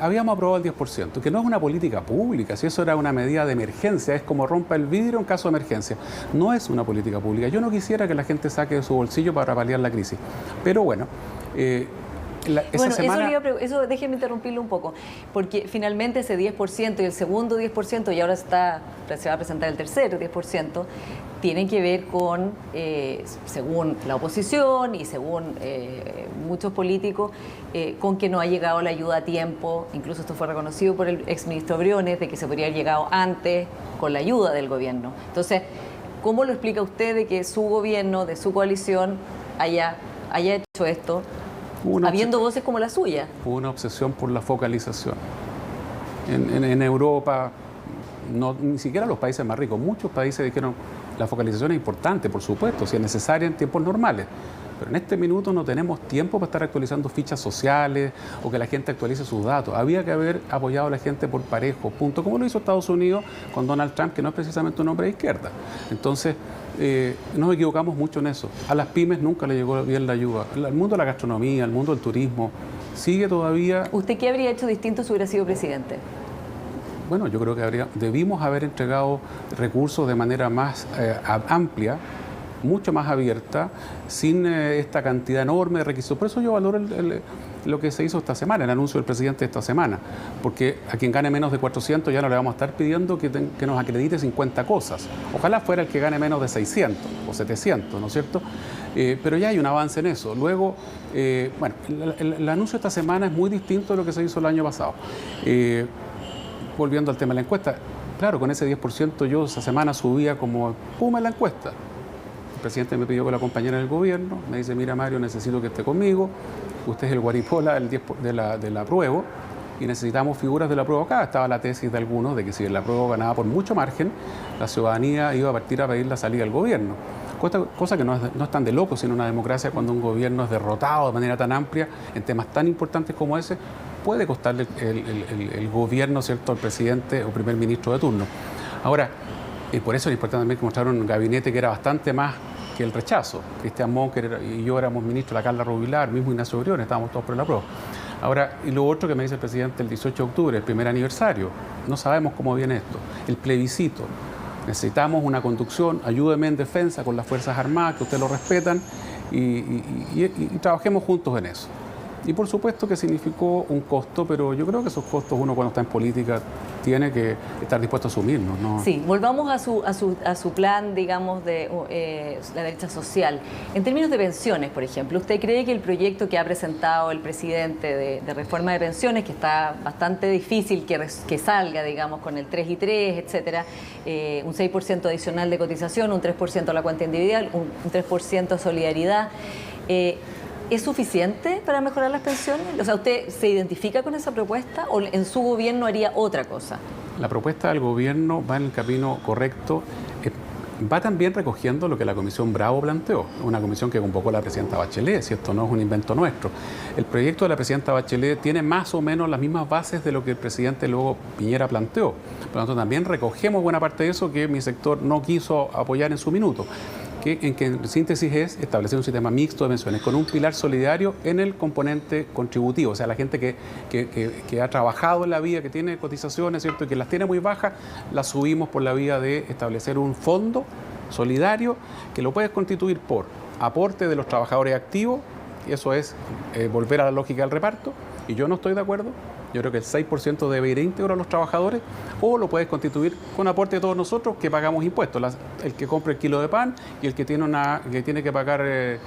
Habíamos aprobado el 10%, que no es una política pública, si eso era una medida de emergencia, es como rompa el vidrio en caso de emergencia. No es una política pública. Yo no quisiera que la gente saque de su bolsillo para paliar la crisis. Pero bueno... Eso déjeme interrumpirlo un poco, porque finalmente ese 10% y el segundo 10%, y ahora se va a presentar el tercer 10%, tienen que ver con, según la oposición y según muchos políticos, con que no ha llegado la ayuda a tiempo. Incluso esto fue reconocido por el exministro Briones, de que se podría haber llegado antes con la ayuda del gobierno. Entonces, ¿cómo lo explica usted de que su gobierno, de su coalición, haya hecho esto? Habiendo voces como la suya. Hubo una obsesión por la focalización. En Europa, ni siquiera los países más ricos, muchos países dijeron la focalización es importante, por supuesto, si es necesaria en tiempos normales. Pero en este minuto no tenemos tiempo para estar actualizando fichas sociales o que la gente actualice sus datos. Había que haber apoyado a la gente por parejo, punto, como lo hizo Estados Unidos con Donald Trump, que no es precisamente un hombre de izquierda. Entonces, nos equivocamos mucho en eso. A las pymes nunca le llegó bien la ayuda. Al mundo de la gastronomía, al mundo del turismo, sigue todavía... ¿Usted qué habría hecho distinto si hubiera sido presidente? Bueno, yo creo que debimos haber entregado recursos de manera más amplia, mucho más abierta, sin esta cantidad enorme de requisitos. Por eso yo valoro lo que se hizo esta semana, el anuncio del presidente esta semana, porque a quien gane menos de 400 ya no le vamos a estar pidiendo que nos acredite 50 cosas. Ojalá fuera el que gane menos de 600 o 700, ¿no es cierto? Pero ya hay un avance en eso. Luego, bueno, el anuncio esta semana es muy distinto de lo que se hizo el año pasado. Volviendo al tema de la encuesta, claro, con ese 10% yo esa semana subía como puma en la encuesta. El presidente me pidió que lo acompañara en el gobierno, me dice, mira Mario, necesito que esté conmigo, usted es el guaripola de la apruebo y necesitamos figuras de la apruebo acá. Estaba la tesis de algunos de que si el apruebo ganaba por mucho margen, la ciudadanía iba a partir a pedir la salida del gobierno. Cosa que no es tan de loco, sino una democracia cuando un gobierno es derrotado de manera tan amplia en temas tan importantes como ese, puede costarle el gobierno, ¿cierto?, al presidente o primer ministro de turno. Ahora, por eso es importante también que mostraron un gabinete que era bastante más que el rechazo. Cristian Monker y yo éramos ministros, la Carla Rubilar, mismo Ignacio Briones, estábamos todos por el apruebo. Ahora, y lo otro que me dice el presidente el 18 de octubre, el primer aniversario, no sabemos cómo viene esto, el plebiscito. Necesitamos una conducción, ayúdeme en defensa con las Fuerzas Armadas, que ustedes lo respetan, y trabajemos juntos en eso. Y por supuesto que significó un costo, pero yo creo que esos costos uno cuando está en política tiene que estar dispuesto a asumirlos, ¿no? Sí, volvamos a su plan, digamos, de la derecha social. En términos de pensiones, por ejemplo, ¿usted cree que el proyecto que ha presentado el presidente de reforma de pensiones, que está bastante difícil que salga, digamos, con el 3 y 3, etcétera, un 6% adicional de cotización, un 3% a la cuenta individual, un 3% de solidaridad, ¿es suficiente para mejorar las pensiones? O sea, ¿usted se identifica con esa propuesta o en su gobierno haría otra cosa? La propuesta del gobierno va en el camino correcto. Va también recogiendo lo que la Comisión Bravo planteó, una comisión que convocó la presidenta Bachelet, si esto no es un invento nuestro. El proyecto de la presidenta Bachelet tiene más o menos las mismas bases de lo que el presidente luego Piñera planteó. Por lo tanto, también recogemos buena parte de eso que mi sector no quiso apoyar en su minuto. En que en síntesis es establecer un sistema mixto de pensiones con un pilar solidario en el componente contributivo, o sea, la gente que ha trabajado en la vía, que tiene cotizaciones, ¿cierto?, y que las tiene muy bajas, las subimos por la vía de establecer un fondo solidario que lo puedes constituir por aporte de los trabajadores activos, y eso es volver a la lógica del reparto, y yo no estoy de acuerdo. Yo creo que el 6% debe ir íntegro a los trabajadores, o lo puedes constituir con aporte de todos nosotros que pagamos impuestos. El que compra el kilo de pan y el que tiene que pagar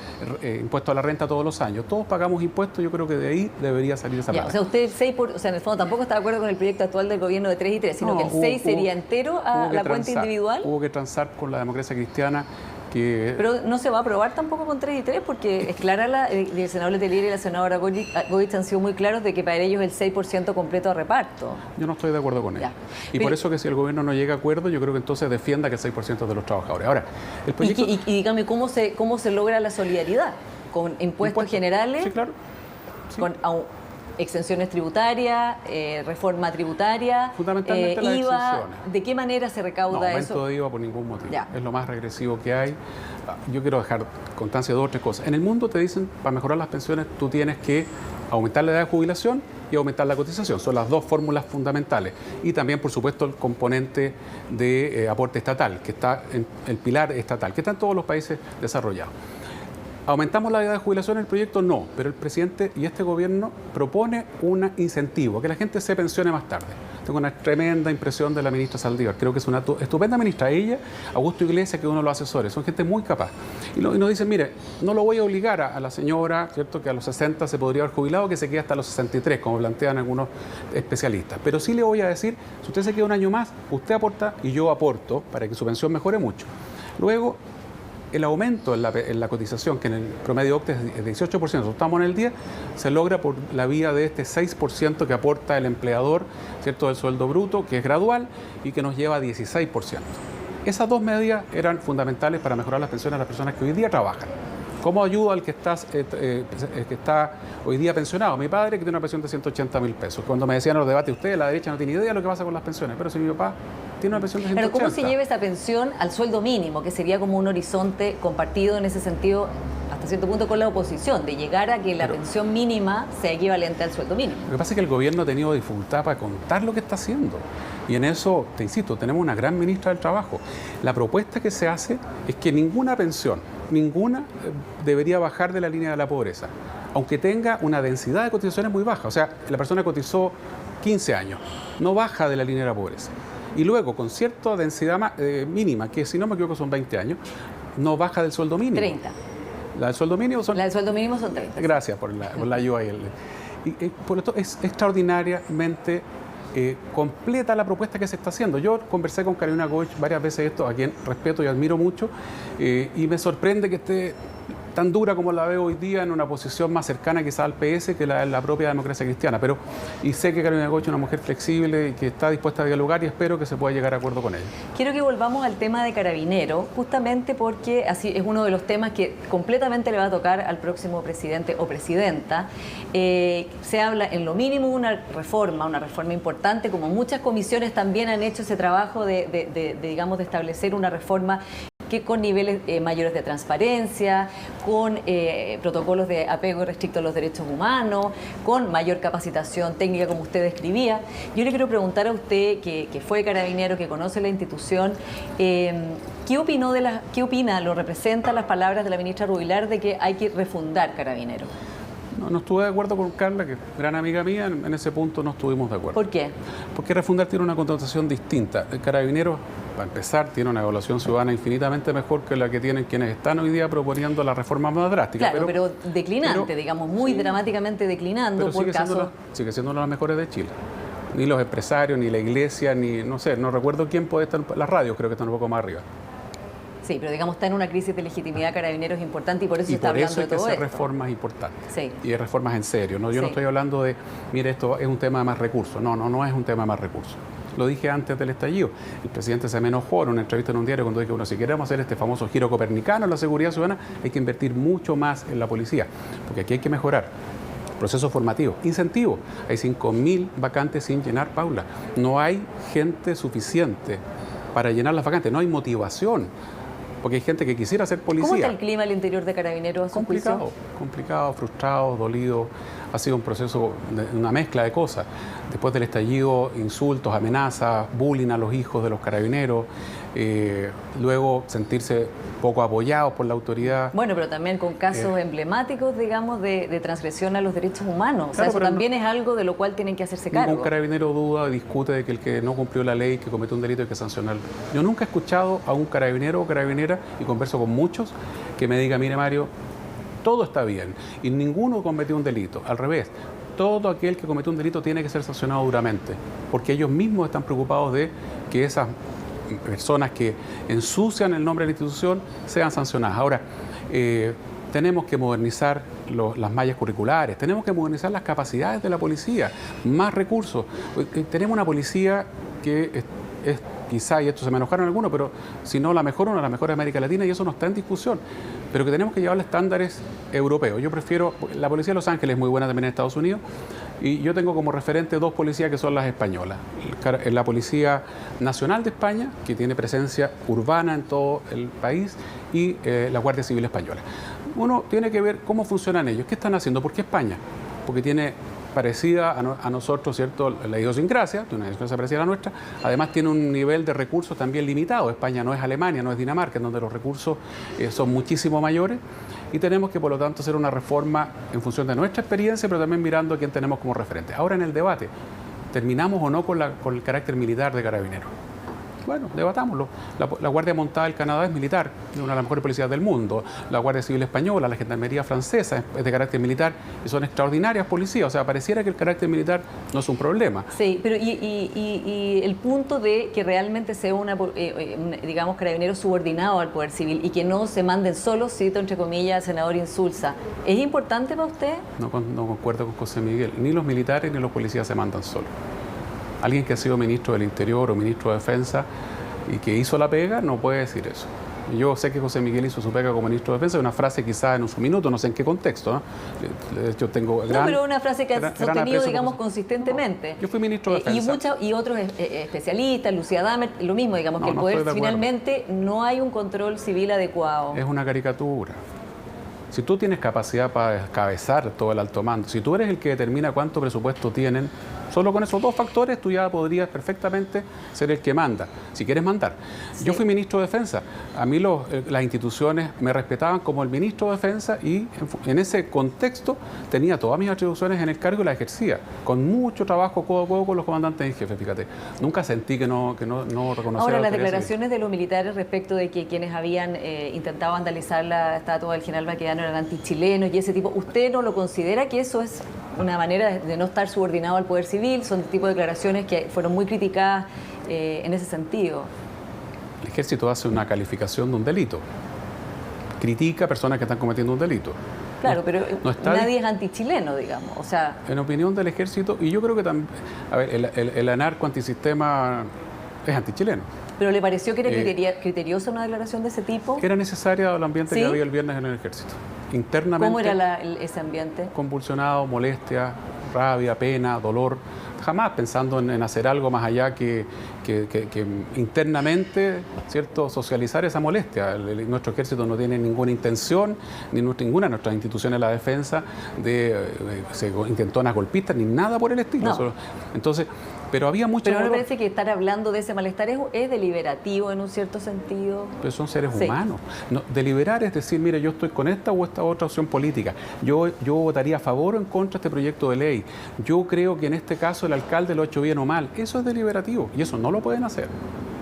impuestos a la renta todos los años. Todos pagamos impuestos, yo creo que de ahí debería salir esa plata. O sea, usted o sea, en el fondo tampoco está de acuerdo con el proyecto actual del gobierno de 3 y 3, sino que el 6 sería entero a la cuenta individual. Hubo que transar con la democracia cristiana. Pero no se va a aprobar tampoco con 3 y 3 porque es clara el senador Letelier y la senadora Goich han sido muy claros de que para ellos el 6% completo a reparto. Yo no estoy de acuerdo con ello. Y por eso que si el gobierno no llega a acuerdo, yo creo que entonces defienda que el 6% de los trabajadores. Ahora, el proyecto... Y dígame, ¿cómo se logra la solidaridad? ¿Con impuestos generales? Sí, claro. Sí. Con exenciones tributarias, reforma tributaria, fundamentalmente las IVA, exenciones. ¿De qué manera se recauda eso? No, aumento de IVA por ningún motivo. Ya. Es lo más regresivo que hay. Yo quiero dejar constancia de dos o tres cosas. En el mundo te dicen, para mejorar las pensiones, tú tienes que aumentar la edad de jubilación y aumentar la cotización. Son las dos fórmulas fundamentales. Y también, por supuesto, el componente de aporte estatal, que está en el pilar estatal, que está en todos los países desarrollados. ¿Aumentamos la edad de jubilación en el proyecto? No, pero el presidente y este gobierno propone un incentivo, que la gente se pensione más tarde. Tengo una tremenda impresión de la ministra Saldívar, creo que es una estupenda ministra. Ella, Augusto Iglesias, que uno lo asesore, son gente muy capaz. Y nos dicen, mire, no lo voy a obligar a la señora, ¿cierto?, que a los 60 se podría haber jubilado, que se quede hasta los 63, como plantean algunos especialistas. Pero sí le voy a decir, si usted se queda un año más, usted aporta y yo aporto para que su pensión mejore mucho. Luego, el aumento en la cotización, que en el promedio OCTE es de 18%, estamos en el 10%, se logra por la vía de este 6% que aporta el empleador, ¿cierto?, del sueldo bruto, que es gradual y que nos lleva a 16%. Esas dos medidas eran fundamentales para mejorar las pensiones de las personas que hoy día trabajan. ¿Cómo ayudo al que está hoy día pensionado? Mi padre, que tiene una pensión de 180.000 pesos. Cuando me decían en los debates, usted, la derecha no tiene idea de lo que pasa con las pensiones, pero si mi papá tiene una pensión de 180. Pero ¿cómo se lleva esa pensión al sueldo mínimo, que sería como un horizonte compartido en ese sentido, hasta cierto punto con la oposición, de llegar a que la pensión mínima sea equivalente al sueldo mínimo? Lo que pasa es que el gobierno ha tenido dificultad para contar lo que está haciendo. Y en eso, te insisto, tenemos una gran ministra del Trabajo. La propuesta que se hace es que ninguna pensión, debería bajar de la línea de la pobreza, aunque tenga una densidad de cotizaciones muy baja. O sea, la persona cotizó 15 años, no baja de la línea de la pobreza. Y luego, con cierta densidad mínima, que si no me equivoco son 20 años, no baja del sueldo mínimo. 30. ¿La del sueldo mínimo son? La del sueldo mínimo son 30. Gracias por la ayuda. Y por lo tanto, es extraordinariamente completa la propuesta que se está haciendo. Yo conversé con Carolina Goich varias veces esto, a quien respeto y admiro mucho, y me sorprende que esté tan dura como la veo hoy día en una posición más cercana quizá al PS que la propia democracia cristiana. Y sé que Carolina Goich es una mujer flexible y que está dispuesta a dialogar y espero que se pueda llegar a acuerdo con ella. Quiero que volvamos al tema de Carabineros, justamente porque así es uno de los temas que completamente le va a tocar al próximo presidente o presidenta. Se habla en lo mínimo de una reforma importante, como muchas comisiones también han hecho ese trabajo digamos, de establecer una reforma que con niveles mayores de transparencia, con protocolos de apego restricto a los derechos humanos, con mayor capacitación técnica, como usted describía. Yo le quiero preguntar a usted, que fue carabinero, que conoce la institución, ¿qué opina, lo representa las palabras de la ministra Rubilar de que hay que refundar Carabineros? No estuve de acuerdo con Carla, que es gran amiga mía, en ese punto no estuvimos de acuerdo. ¿Por qué? Porque refundar tiene una connotación distinta. El Carabineros, para empezar, tiene una evaluación ciudadana infinitamente mejor que la que tienen quienes están hoy día proponiendo la reforma más drástica. Claro, pero declinante, digamos, muy dramáticamente declinando pero por casos. Sigue siendo una de las mejores de Chile. Ni los empresarios, ni la iglesia, ni, no sé, no recuerdo quién puede estar, las radios creo que están un poco más arriba. Sí, pero digamos está en una crisis de legitimidad Carabineros importante y por eso se está hablando de todo esto. Y por eso hay que hacer reformas importantes. Sí. Y reformas en serio. ¿No? Yo no estoy hablando de, mire, esto es un tema de más recursos. No es un tema de más recursos. Lo dije antes del estallido. El presidente se me enojó en una entrevista en un diario cuando dije, bueno, si queremos hacer este famoso giro copernicano en la seguridad ciudadana, hay que invertir mucho más en la policía, porque aquí hay que mejorar. Proceso formativo, incentivo. Hay 5.000 vacantes sin llenar, Paula. No hay gente suficiente para llenar las vacantes, no hay motivación. Porque hay gente que quisiera ser policía. ¿Cómo está el clima al interior de Carabineros? Complicado, frustrado, dolido. Ha sido un proceso, una mezcla de cosas. Después del estallido, insultos, amenazas, bullying a los hijos de los carabineros. Luego sentirse poco apoyados por la autoridad. Bueno, pero también con casos emblemáticos, digamos, de transgresión a los derechos humanos. Claro, o sea, eso también es algo de lo cual tienen que hacerse cargo. Ningún carabinero duda y discute de que el que no cumplió la ley, que cometió un delito, hay que sancionarlo. Yo nunca he escuchado a un carabinero o carabinera, y converso con muchos, que me diga, mire Mario, todo está bien y ninguno cometió un delito. Al revés, todo aquel que cometió un delito tiene que ser sancionado duramente, porque ellos mismos están preocupados de que esas personas que ensucian el nombre de la institución sean sancionadas. Ahora, tenemos que modernizar las mallas curriculares, tenemos que modernizar las capacidades de la policía, más recursos. Tenemos una policía que es quizá, y esto se me enojaron algunos, pero si no la mejor, una de las mejores de América Latina, y eso no está en discusión, pero que tenemos que llevar a estándares europeos. Yo prefiero, la policía de Los Ángeles es muy buena también en Estados Unidos, y yo tengo como referente dos policías que son las españolas. La Policía Nacional de España, que tiene presencia urbana en todo el país, y la Guardia Civil Española. Uno tiene que ver cómo funcionan ellos, qué están haciendo, ¿por qué España? Porque tiene parecida a nosotros, ¿cierto?, la idiosincrasia, una idiosincrasia parecida a la nuestra, además tiene un nivel de recursos también limitado. España no es Alemania, no es Dinamarca, en donde los recursos son muchísimo mayores, y tenemos que, por lo tanto, hacer una reforma en función de nuestra experiencia, pero también mirando a quién tenemos como referente. Ahora, en el debate, ¿terminamos o no con el carácter militar de Carabineros? Bueno, debatámoslo. La Guardia Montada del Canadá es militar, es una de las mejores policías del mundo. La Guardia Civil Española, la Gendarmería Francesa es de carácter militar y son extraordinarias policías. O sea, pareciera que el carácter militar no es un problema. Sí, pero y el punto de que realmente sea digamos, Carabineros subordinado al Poder Civil y que no se manden solos, cito entre comillas, al senador Insulza, ¿es importante para usted? No concuerdo con José Miguel. Ni los militares ni los policías se mandan solos. Alguien que ha sido ministro del Interior o ministro de Defensa y que hizo la pega no puede decir eso. Yo sé que José Miguel hizo su pega como ministro de Defensa, una frase quizá en su minuto, no sé en qué contexto, ¿no? Yo tengo no, pero una frase que ha sostenido, digamos, consistentemente. No, yo fui ministro de Defensa. Y otros especialistas, Lucía Damer, lo mismo, digamos, que el poder finalmente no hay un control civil adecuado. Es una caricatura. Si tú tienes capacidad para descabezar todo el alto mando, si tú eres el que determina cuánto presupuesto tienen, solo con esos dos factores tú ya podrías perfectamente ser el que manda, si quieres mandar. Sí. Yo fui ministro de Defensa, a mí las instituciones me respetaban como el ministro de Defensa y en ese contexto tenía todas mis atribuciones en el cargo y las ejercía, con mucho trabajo codo a codo con los comandantes en jefe, fíjate. Nunca sentí que no reconociera. Ahora, las declaraciones de los militares respecto de que quienes habían intentado vandalizar la estatua del general Baquedano eran antichilenos y ese tipo, ¿usted no lo considera que eso es una manera de no estar subordinado al poder civil? Son tipo de declaraciones que fueron muy criticadas en ese sentido. El ejército hace una calificación de un delito. Critica a personas que están cometiendo un delito. Claro, pero nadie es antichileno, digamos. O sea, en opinión del ejército, y yo creo que también, a ver, el anarco antisistema es antichileno. ¿Pero le pareció que era criteriosa una declaración de ese tipo? Era necesaria el ambiente que había el viernes en el ejército. Internamente. ¿Cómo era ese ambiente? Convulsionado, molestia, rabia, pena, dolor. Jamás pensando en hacer algo más allá que internamente, ¿cierto?, socializar esa molestia. Nuestro ejército no tiene ninguna intención, ninguna de nuestras instituciones de la defensa, de intentonas golpistas, ni nada por el estilo. No. Solo, entonces, pero había mucho. Pero me parece que estar hablando de ese malestar es deliberativo en un cierto sentido. Pero son seres humanos. No, deliberar es decir, mire, yo estoy con esta o esta otra opción política. Yo votaría a favor o en contra de este proyecto de ley. Yo creo que en este caso el alcalde lo ha hecho bien o mal. Eso es deliberativo y eso no lo pueden hacer.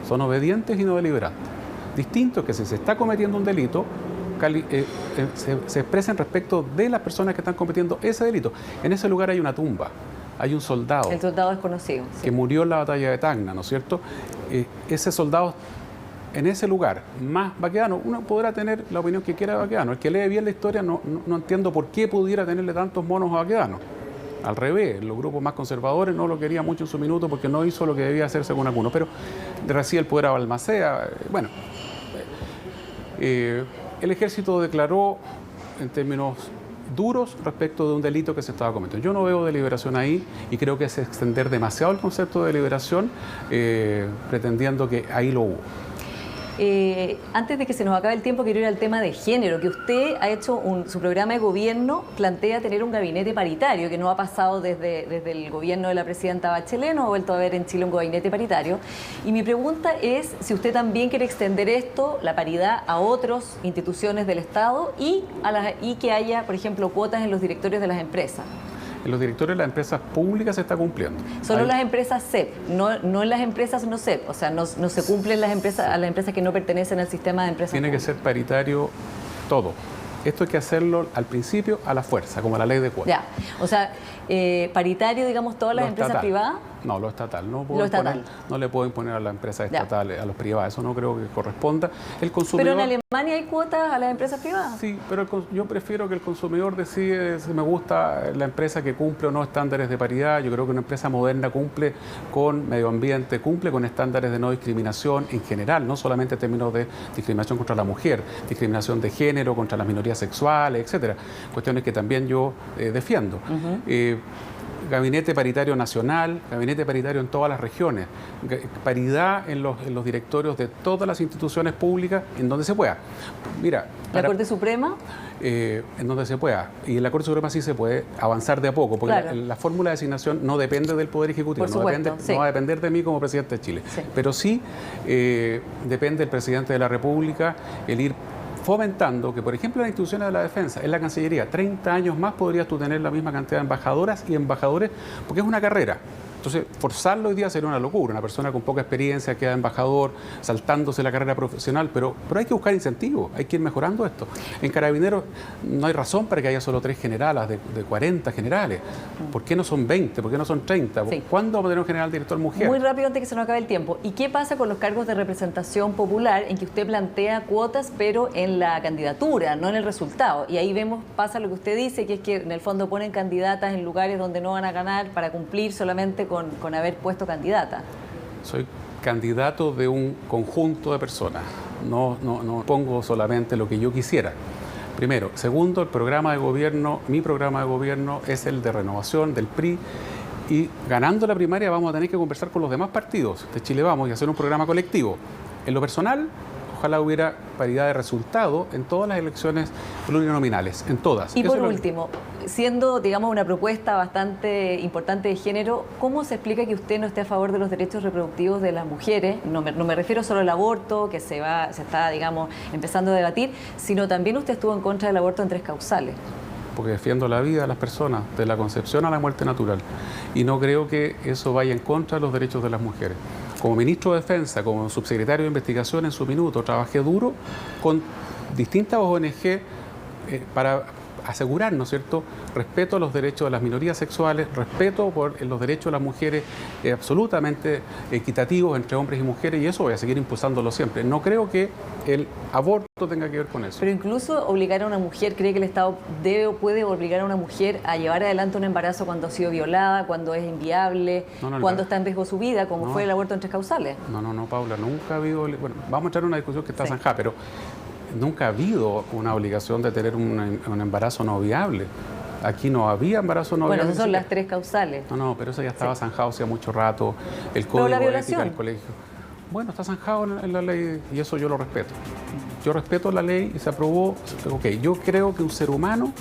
Son obedientes y no deliberantes. Distinto es que si se está cometiendo un delito, se expresen respecto de las personas que están cometiendo ese delito. En ese lugar hay una tumba. Hay un soldado. El soldado desconocido. Que murió en la batalla de Tacna, ¿no es cierto? Ese soldado, en ese lugar, más Baquedano, uno podrá tener la opinión que quiera de Baquedano. El que lee bien la historia no entiendo por qué pudiera tenerle tantos monos a Baquedano. Al revés, los grupos más conservadores no lo querían mucho en su minuto porque no hizo lo que debía hacer según algunos. Pero recién el poder a Balmaceda. Bueno, el ejército declaró en términos duros respecto de un delito que se estaba cometiendo. Yo no veo deliberación ahí y creo que es extender demasiado el concepto de deliberación pretendiendo que ahí lo hubo. Antes de que se nos acabe el tiempo, quiero ir al tema de género, que usted ha hecho su programa de gobierno, plantea tener un gabinete paritario, que no ha pasado desde el gobierno de la presidenta Bachelet, no ha vuelto a ver en Chile un gabinete paritario. Y mi pregunta es si usted también quiere extender esto, la paridad, a otras instituciones del Estado y que haya, por ejemplo, cuotas en los directorios de las empresas. En los directorios de las empresas públicas se está cumpliendo. Solo las empresas CEP, no en las empresas no CEP, o sea, no se cumplen a las empresas que no pertenecen al sistema de empresas públicas. Tiene que ser paritario todo. Esto hay que hacerlo al principio a la fuerza, como la ley de cuotas. Ya, o sea, paritario, digamos, todas las empresas privadas. No, lo estatal. No le puedo imponer a las empresas estatales, a los privados. Eso no creo que corresponda. El consumidor. Pero en Alemania hay cuotas a las empresas privadas. Sí, pero yo prefiero que el consumidor decide si me gusta la empresa que cumple o no estándares de paridad. Yo creo que una empresa moderna cumple con medio ambiente, cumple con estándares de no discriminación en general, no solamente en términos de discriminación contra la mujer, discriminación de género, contra las minorías sexuales, etcétera. Cuestiones que también yo defiendo. Gabinete paritario nacional, gabinete paritario en todas las regiones, paridad en los directorios de todas las instituciones públicas en donde se pueda. Mira, ¿la Corte Suprema? En donde se pueda. Y en la Corte Suprema sí se puede avanzar de a poco, porque la fórmula de designación no depende del Poder Ejecutivo, no va a depender de mí como presidente de Chile. Sí. Pero sí depende del presidente de la República el ir fomentando que, por ejemplo, las instituciones de la defensa, en la Cancillería, 30 años más podrías tú tener la misma cantidad de embajadoras y embajadores, porque es una carrera. Entonces, forzarlo hoy día sería una locura. Una persona con poca experiencia queda embajador, saltándose la carrera profesional, pero hay que buscar incentivos, hay que ir mejorando esto. En Carabineros no hay razón para que haya solo 3 generalas de 40 generales. ¿Por qué no son 20? ¿Por qué no son 30? Sí. ¿Cuándo vamos a tener un general director mujer? Muy rápido antes que se nos acabe el tiempo. ¿Y qué pasa con los cargos de representación popular en que usted plantea cuotas, pero en la candidatura, no en el resultado? Y ahí pasa lo que usted dice, que es que en el fondo ponen candidatas en lugares donde no van a ganar para cumplir solamente con haber puesto candidata. Soy candidato de un conjunto de personas. no pongo solamente lo que yo quisiera. Primero. Segundo, el programa de gobierno, mi programa de gobierno es el de renovación del PRI. Y ganando la primaria vamos a tener que conversar con los demás partidos de Chile Vamos y hacer un programa colectivo. En lo personal, ojalá hubiera paridad de resultado en todas las elecciones plurinominales, en todas. Y por último, siendo, digamos, una propuesta bastante importante de género, ¿cómo se explica que usted no esté a favor de los derechos reproductivos de las mujeres? No me refiero solo al aborto, que se está, digamos, empezando a debatir, sino también usted estuvo en contra del aborto en 3 causales. Porque defiendo la vida de las personas, de la concepción a la muerte natural. Y no creo que eso vaya en contra de los derechos de las mujeres. Como ministro de Defensa, como subsecretario de Investigación en su minuto, trabajé duro con distintas ONG para asegurar, ¿no es cierto?, respeto a los derechos de las minorías sexuales, respeto por los derechos de las mujeres absolutamente equitativos entre hombres y mujeres, y eso voy a seguir impulsándolo siempre. No creo que el aborto tenga que ver con eso. Pero incluso obligar a una mujer, ¿cree que el Estado debe o puede obligar a una mujer a llevar adelante un embarazo cuando ha sido violada, cuando es inviable, cuando está en riesgo su vida, como fue el aborto en 3 causales? No, Paula, nunca ha habido... Bueno, vamos a entrar en una discusión que está zanjada, pero nunca ha habido una obligación de tener un embarazo no viable. Aquí no había embarazo no viable. Bueno, esas son las 3 causales. No, pero eso ya estaba zanjado hace mucho rato. El código de ética del colegio. Bueno, está zanjado en la ley y eso yo lo respeto. Yo respeto la ley y se aprobó. Ok, yo creo que un ser humano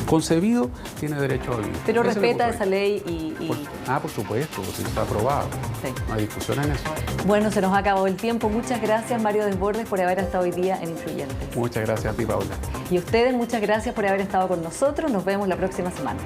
concebido tiene derecho a vivir. Pero respeta esa ley por supuesto, si está aprobado. Sí. No hay discusión en eso. Bueno, se nos ha acabado el tiempo. Muchas gracias, Mario Desbordes, por haber estado hoy día en Influyentes. Muchas gracias a ti, Paula. Y ustedes, muchas gracias por haber estado con nosotros. Nos vemos la próxima semana.